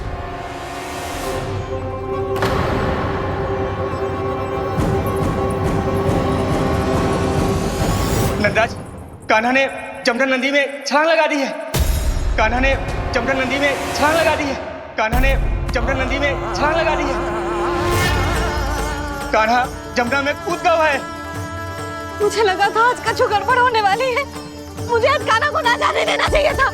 नंदराज, कान्हा ने जमदग्नि नदी में छलांग लगा दी है। कान्हा ने जमदग्नि नदी में छलांग लगा दी है। कान्हा ने जमदग्नि नदी में छलांग लगा दी है। कान्हा जमुना में कूद गया है। मुझे लगा था आज कछु गड़बड़ होने वाली है। मुझे आज कान्हा को ना जाने देना चाहिए था।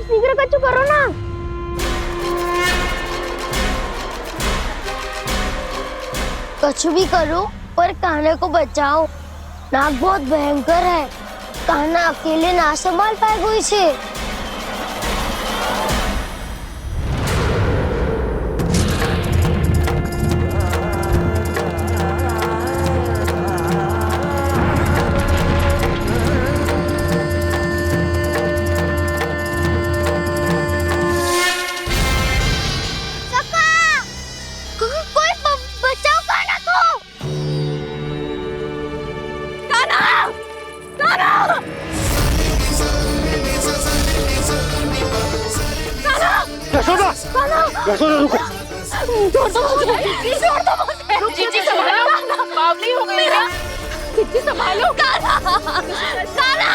शीघ्र कछु करो ना। कछु भी करो पर कान्हा को बचाओ। नाग बहुत भयंकर है, कान्हा अकेले ना संभाल पाएगा इसे। यशोदा रुको। छोड़ दो मुझे, छोड़ दो मुझे। रुक जीजी, संभालो, बावली हो गई क्या? जीजी संभालो। कान्हा, कान्हा।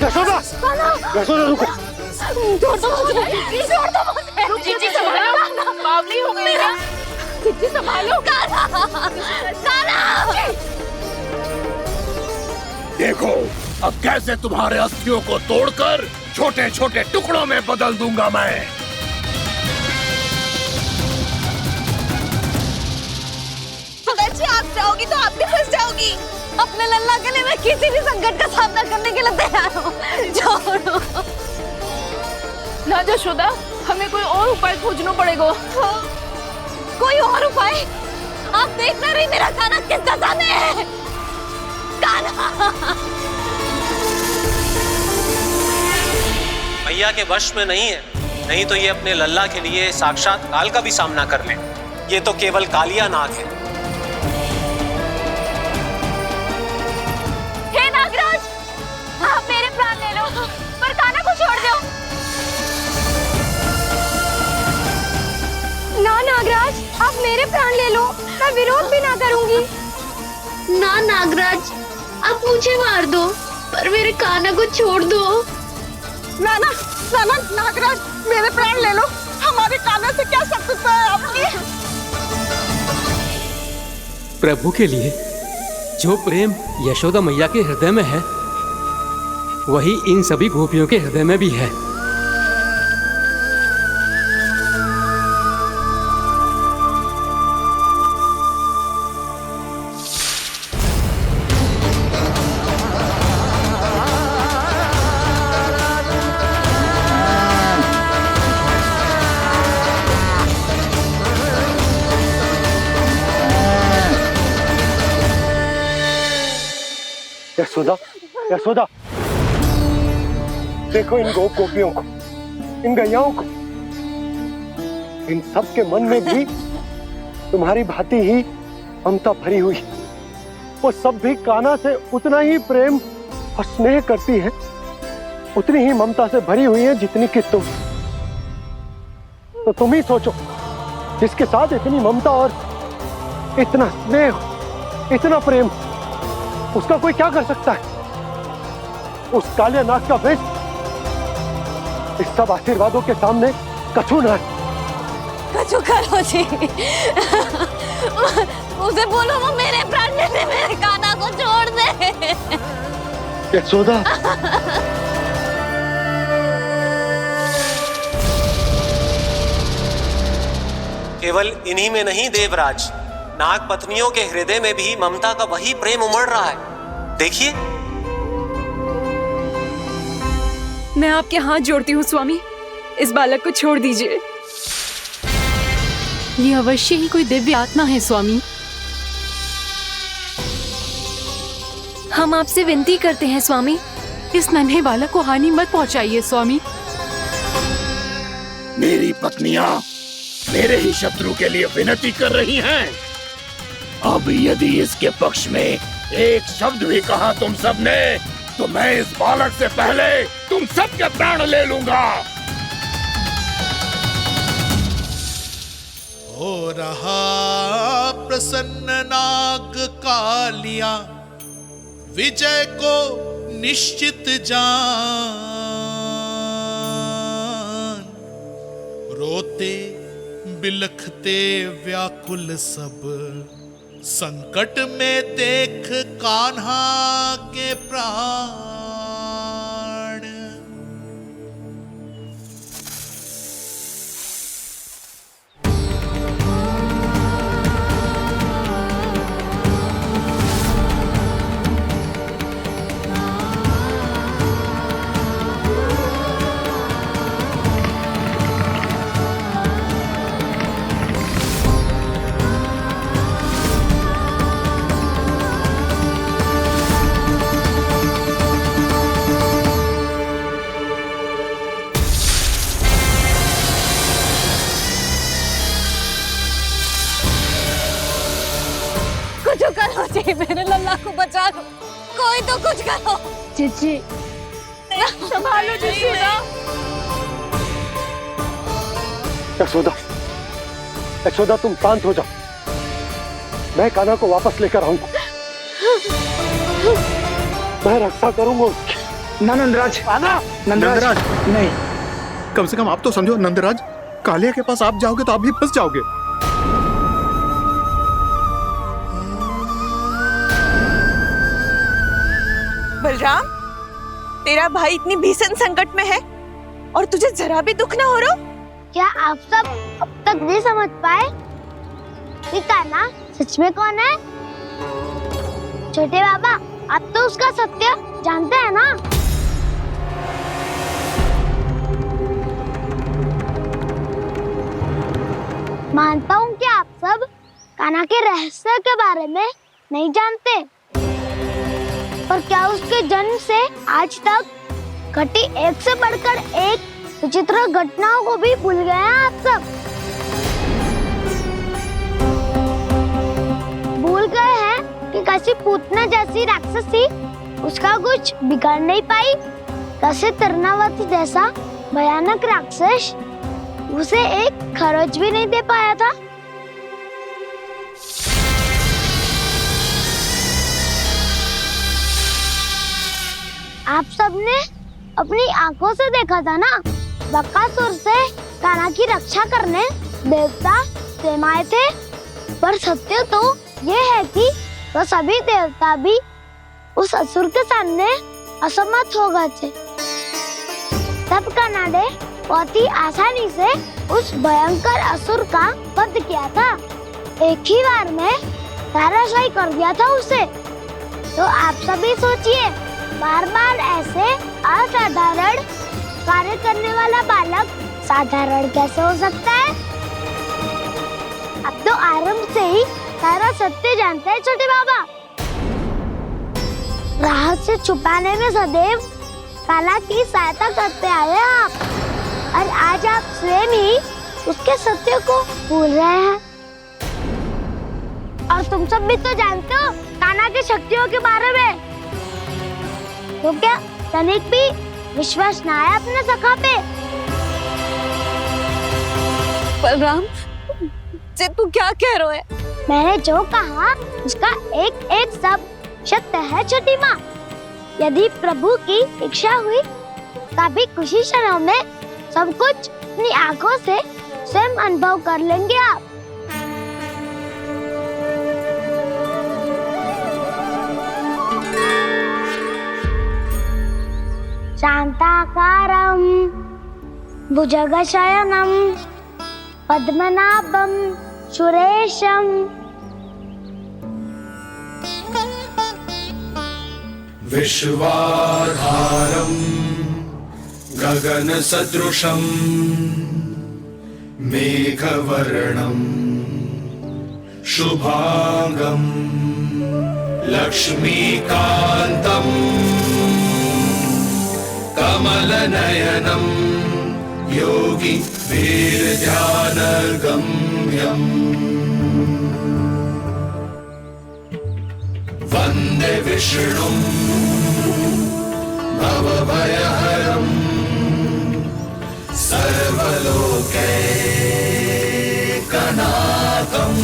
यशोदा, यशोदा रुको। छोड़ दो मुझे, छोड़ दो मुझे। रुक जीजी, संभालो, बावली हो गई क्या? जीजी संभालो। कान्हा, कान्हा। देखो अब कैसे तुम्हारे अस्थियों को तोड़कर छोटे छोटे टुकड़ों में बदल दूंगा मैं। अगर जी आप जाओगी तो आप भी फंस जाओगी। अपने लल्ला के लिए मैं किसी भी संकट का सामना करने के लिए तैयार हूँ। छोड़ो ना यशोदा, हमें कोई और उपाय खोजना पड़ेगा। कोई और उपाय? आप देख ना रही मेरा कान्हा किस दशा में है। कान्हा मैया के वश में नहीं है, नहीं तो ये अपने लल्ला के लिए साक्षात काल का भी सामना कर ले। ये तो केवल कालिया नाग है। हे नागराज, आप मेरे प्राण ले लो पर कान्हा को छोड़ दो। ना नागराज, आप मेरे प्राण ले लो, मैं विरोध भी ना करूंगी। ना नागराज, आप मुझे मार दो पर मेरे कान्हा को छोड़ दो। ना ना ना ना नागराज, मेरे प्राण ले लो, हमारे कान्हा से क्या शत्रुता है आपकी? प्रभु के लिए जो प्रेम यशोदा मैया के हृदय में है, वही इन सभी गोपियों के हृदय में भी है। यशोदा, यशोदा, देखो इन गोपियों को, इन गैयाओं को, इन सब के मन में भी तुम्हारी भांति ही ममता भरी हुई। वो सब भी कान्हा से उतना ही प्रेम और स्नेह करती है, उतनी ही ममता से भरी हुई है जितनी कि तुम। तो तुम ही सोचो, जिसके साथ इतनी ममता और इतना स्नेह, इतना प्रेम, उसका कोई क्या कर सकता है? उस कालिया नाग का वेश इस सब आशीर्वादों के सामने कछु ना है। कछु करो जी, उसे बोलो वो मेरे प्राण ले ले, मेरे कान्हा को छोड़ दे। यशोदा, केवल इन्हीं में नहीं देवराज, नाग पत्नियों के हृदय में भी ममता का वही प्रेम उमड़ रहा है। देखिए। मैं आपके हाथ जोड़ती हूँ स्वामी, इस बालक को छोड़ दीजिए। ये अवश्य ही कोई दिव्य आत्मा है स्वामी। हम आपसे विनती करते हैं स्वामी, इस नन्हे बालक को हानि मत पहुंचाइए स्वामी। मेरी पत्नियां मेरे ही शत्रु के लिए विनती कर रही हैं। अब यदि इसके पक्ष में एक शब्द भी कहा तुम सबने, तो मैं इस बालक से पहले तुम सबके प्राण ले लूंगा। हो रहा प्रसन्न नाग कालिया, विजय को निश्चित जान। रोते बिलखते व्याकुल सब, संकट में देख कान्हा के प्राण। कुछ करो जी, मेरे लल्ला को बचा लो, कोई तो कुछ करो। जीजी संभालो जसोदा। यशोदा, यशोदा तुम शांत हो जाओ, मैं कान्हा को वापस लेकर आऊंगा, मैं रक्षा करूंगा उसकी। ना नंदराज, नंदराज नहीं, कम से कम आप तो समझो नंदराज, कालिया के पास आप जाओगे तो आप भी फंस जाओगे। बलराम, तेरा भाई इतनी भीषण संकट में है और तुझे जरा भी दुख ना हो रहा? क्या आप सब अब तक नहीं समझ पाए कि कान्हा सच में कौन है? छोटे बाबा, आप तो उसका सत्य जानते हैं ना? मानता हूँ कि आप सब कान्हा के रहस्य के बारे में नहीं जानते, पर क्या उसके जन्म से आज तक घटी एक से बढ़कर एक विचित्र घटनाओं को भी भूल गए हैं आप सब? भूल गए हैं कि कैसी पूतना जैसी राक्षसी उसका कुछ बिगाड़ नहीं पाई, कैसे तरनावती जैसा भयानक राक्षस उसे एक खरोच भी नहीं दे पाया था। आप सबने अपनी आंखों से देखा था ना, बकासुर से कान्हा की रक्षा करने देवता स्वयं आए थे, पर सत्य तो ये है कि वह सभी देवता भी उस असुर के सामने असमर्थ हो गए थे। तब कान्हा ने बहुत ही आसानी से उस भयंकर असुर का वध किया था, एक ही बार में धराशायी कर दिया था उसे। तो आप सभी सोचिए, बार बार ऐसे असाधारण कार्य करने वाला बालक साधारण कैसे हो सकता है? अब तो आरंभ से ही सारा सत्य जानते हैं छोटे बाबा। रहस्य छुपाने में सदैव कान्हा की सहायता करते आए हैं आप, और आज आप स्वयं ही उसके सत्य को भूल रहे हैं। और तुम सब भी तो जानते हो कान्हा की शक्तियों के बारे में, तो क्या तनिक भी विश्वास ना है अपने सखा पे? बलराम जी, तू क्या कह रहे हो? मैंने जो कहा उसका एक एक शब्द सत्य है छोटी माँ। यदि प्रभु की इच्छा हुई तभी कुछ ही क्षणों में सब कुछ अपनी आंखों से स्वयं अनुभव कर लेंगे आप। शांताकारं भुजगशयनं पद्मनाभं सुरेशं विश्वाधारं गगनसदृशं मेघवर्णं शुभांगं लक्ष्मीकान्तं कमलनयनं योगी वीरध्यानगम्यम् वन्दे विष्णुं भवभयहरं सर्वलोकैकनाथम्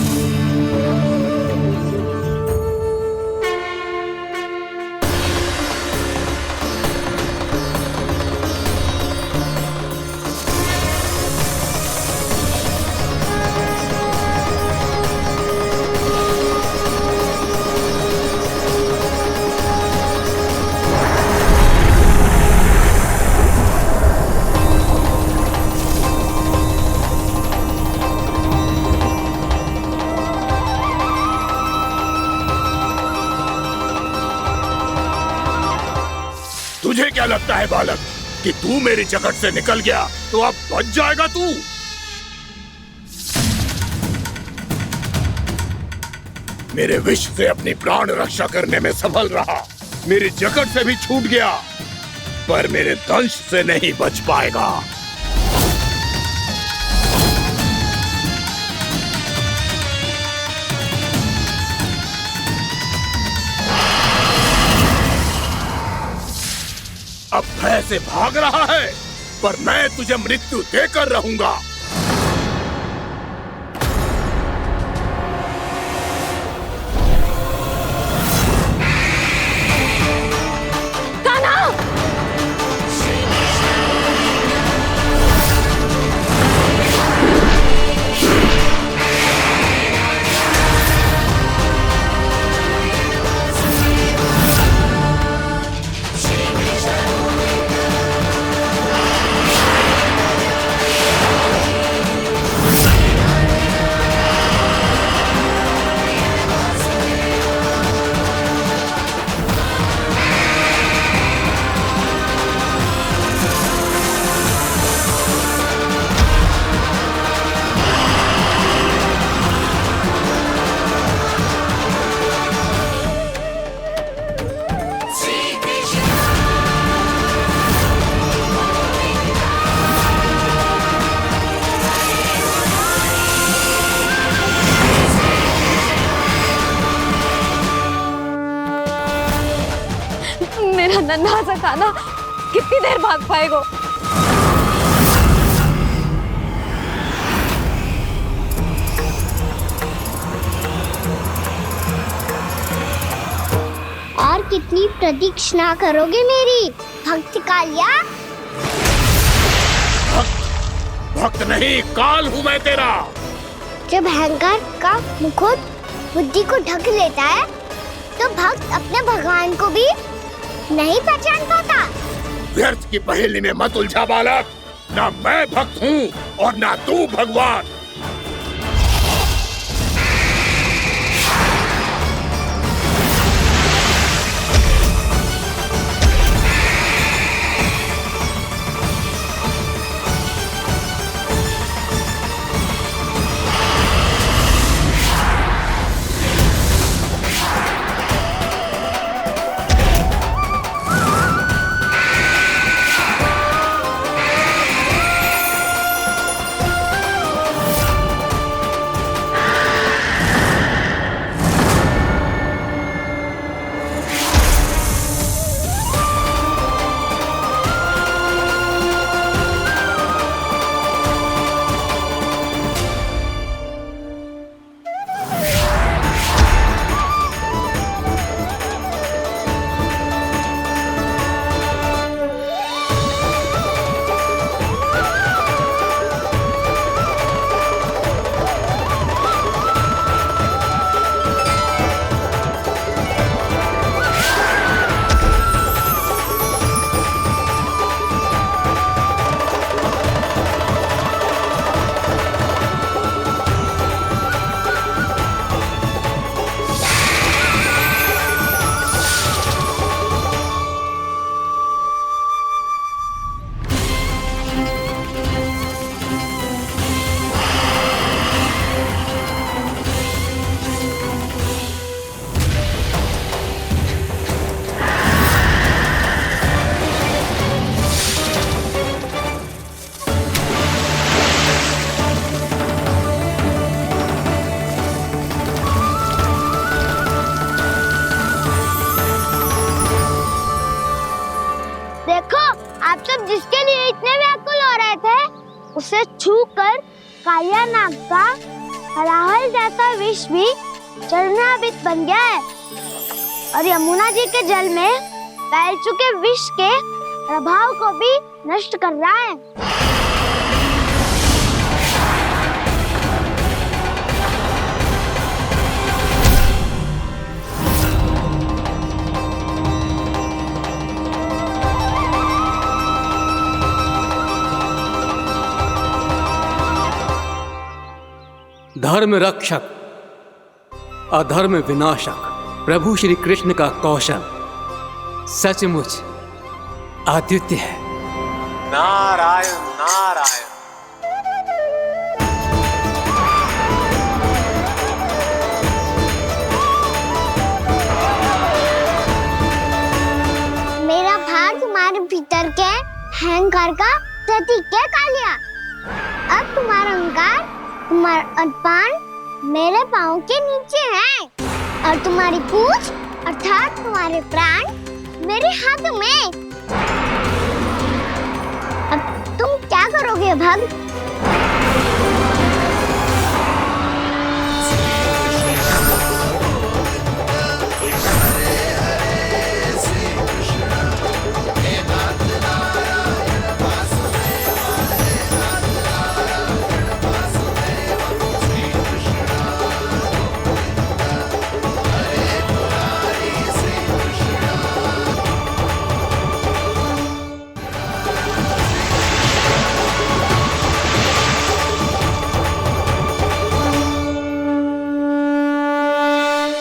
क्या लगता है बालक कि तू मेरी जकड़ से निकल गया तो अब बच जाएगा तू? मेरे विष से अपनी प्राण रक्षा करने में सफल रहा, मेरी जकड़ से भी छूट गया, पर मेरे दंश से नहीं बच पाएगा। अब भय से भाग रहा है, पर मैं तुझे मृत्यु देकर रहूंगा। मेरा नन्हा सा कान्हा कितनी देर भाग पाएगा? और कितनी प्रतीक्षा करोगे मेरी भक्त कालिया? भक्त नहीं, काल हूं मैं तेरा। जब अहंकार का मुकुट बुद्धि को ढक लेता है तो भक्त अपने भगवान को भी नहीं पहचान पाता। व्यर्थ की पहेली में मत उलझा बालक, ना मैं भक्त हूँ और ना तू भगवान। जिसके लिए इतने व्याकुल हो रहे थे, उसे छूकर कालिया नाग का हलाहल जैसा विष भी चरणामृत बन गया है और यमुना जी के जल में फैल चुके विष के प्रभाव को भी नष्ट कर रहा है। धर्म रक्षक, अधर्म विनाशक प्रभु श्री कृष्ण का कौशल सचमुच अद्वितीय है। नारायण नारायण। मेरा भार तुम्हारे भीतर के अहंकार का प्रतीक है कालिया। अब तुम्हारा अहंकार, तुम्हारा अनपान मेरे पाँव के नीचे है और तुम्हारी पूंछ अर्थात तुम्हारे प्राण मेरे हाथ में। अब तुम क्या करोगे भक्त?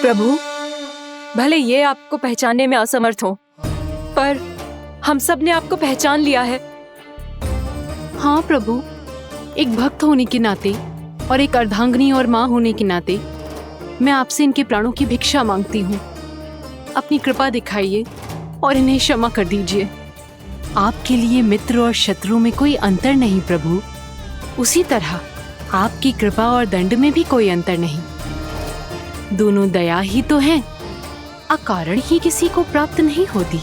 प्रभु, भले ये आपको पहचानने में असमर्थ हो, पर हम सब ने आपको पहचान लिया है। हाँ प्रभु, एक भक्त होने के नाते और एक अर्धांगिनी और माँ होने के नाते मैं आपसे इनके प्राणों की भिक्षा मांगती हूँ। अपनी कृपा दिखाइए और इन्हें क्षमा कर दीजिए। आपके लिए मित्र और शत्रु में कोई अंतर नहीं प्रभु। उसी तरह आपकी कृपा और दंड में भी कोई अंतर नहीं। दोनों दया ही तो हैं, अकारण ही किसी को प्राप्त नहीं होती।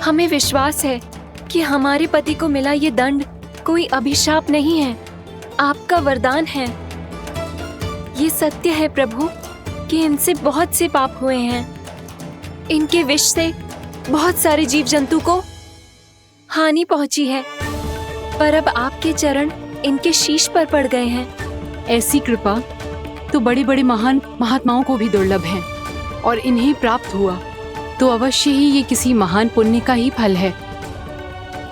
हमें विश्वास है कि हमारे पति को मिला ये दंड कोई अभिशाप नहीं है, आपका वरदान है। ये सत्य है प्रभु कि इनसे बहुत से पाप हुए हैं। इनके विष से बहुत सारे जीव जंतु को हानि पहुंची है, पर अब आपके चरण इनके शीश पर पड़ गए हैं। ऐसी कृपा तो बड़े बड़े महान महात्माओं को भी दुर्लभ है, और इन्हें प्राप्त हुआ तो अवश्य ही ये किसी महान पुण्य का ही फल है।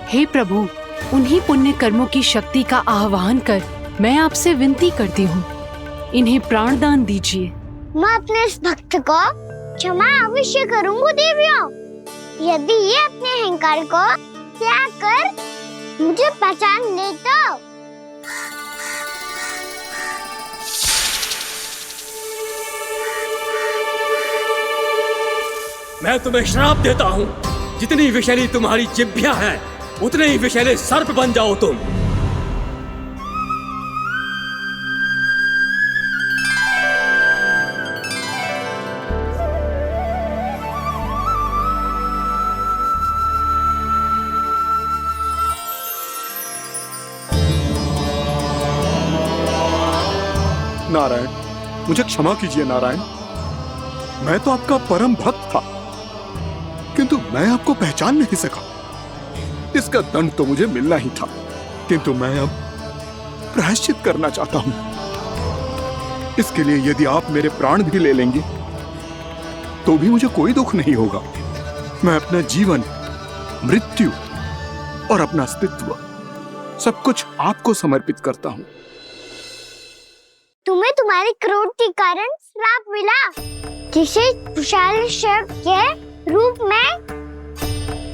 हे प्रभु, उन्हीं पुण्य कर्मों की शक्ति का आह्वान कर मैं आपसे विनती करती हूँ, इन्हें प्राण दान दीजिए। मैं अपने इस भक्त को क्षमा अवश्य करूँगी देवियों, यदि ये अपने अहंकार को त्याग कर मुझे पहचान ले तो। मैं तुम्हें श्राप देता हूँ, जितनी विषैली तुम्हारी जिह्वा है उतने ही विषैले सर्प बन जाओ तुम। नारायण, मुझे क्षमा कीजिए नारायण। मैं तो आपका परम भक्त था, किंतु मैं आपको पहचान नहीं सका। इसका दंड तो मुझे मिलना ही था, किंतु मैं अब प्रायश्चित करना चाहता हूं। इसके लिए यदि आप मेरे प्राण भी ले लेंगे तो भी मुझे कोई दुख नहीं होगा। मैं अपना जीवन, मृत्यु और अपना अस्तित्व सब कुछ आपको समर्पित करता हूं। तुम्हें तुम्हारे क्रोध के कारण श्राप मिला, जिसे विशाल सर्प के रूप में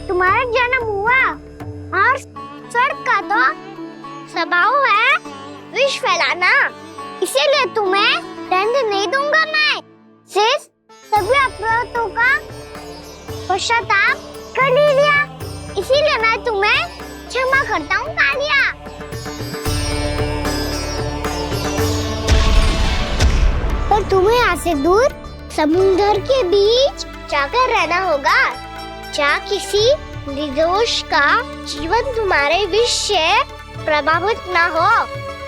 तुम्हारा जन्म हुआ, और सर्प का तो स्वभाव है विष फैलाना। इसीलिए तुम्हें दंड नहीं दूंगा मैं, सिर्फ सभी अपराधों का पश्चाताप कर लिया। इसीलिए मैं तुम्हें क्षमा करता हूँ कालिया। पर तुम्हें यहाँ से दूर समुद्र के बीच जाकर रहना होगा, जहाँ किसी निर्दोष का जीवन तुम्हारे विष से प्रभावित ना हो।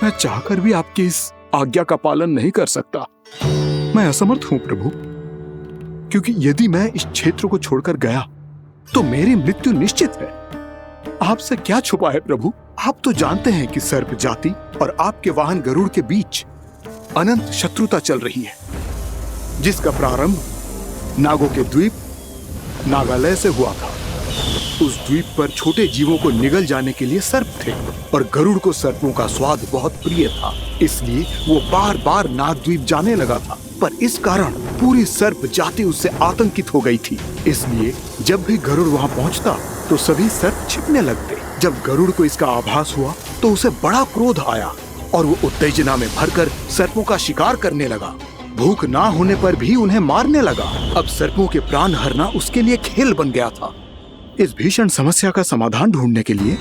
मैं चाहकर भी आपकी इस आज्ञा का पालन नहीं कर सकता। मैं असमर्थ हूँ प्रभु, क्योंकि यदि मैं इस क्षेत्र को छोड़कर गया तो मेरी मृत्यु निश्चित है। आपसे क्या छुपा है प्रभु? आप तो जानते हैं कि सर्प जाति और आपके वाहन गरुड़ के बीच अनंत शत्रुता चल रही है, जिसका प्रारंभ नागों के द्वीप नागालय से हुआ था। उस द्वीप पर छोटे जीवों को निगल जाने के लिए सर्प थे, और गरुड़ को सर्पों का स्वाद बहुत प्रिय था, इसलिए वो बार बार नागद्वीप जाने लगा था। पर इस कारण पूरी सर्प जाति उससे आतंकित हो गई थी, इसलिए जब भी गरुड़ वहां पहुंचता तो सभी सर्प छिपने लगते। जब गरुड़ को इसका आभास हुआ तो उसे बड़ा क्रोध आया और वो उत्तेजना में भरकर सर्पों का शिकार करने लगा। भूख ना होने पर भी उन्हें मारने लगा। अब सर्पों के प्राण हरना उसके लिए खेल बन गया था। इस भीषण समस्या का समाधान ढूंढने के लिए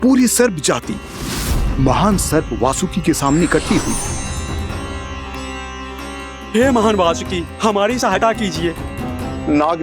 पूरी सर्प जाति महान सर्प वासुकी के सामने इकट्ठी हुई। हे महान वासुकी, हमारी सहायता कीजिए। नाग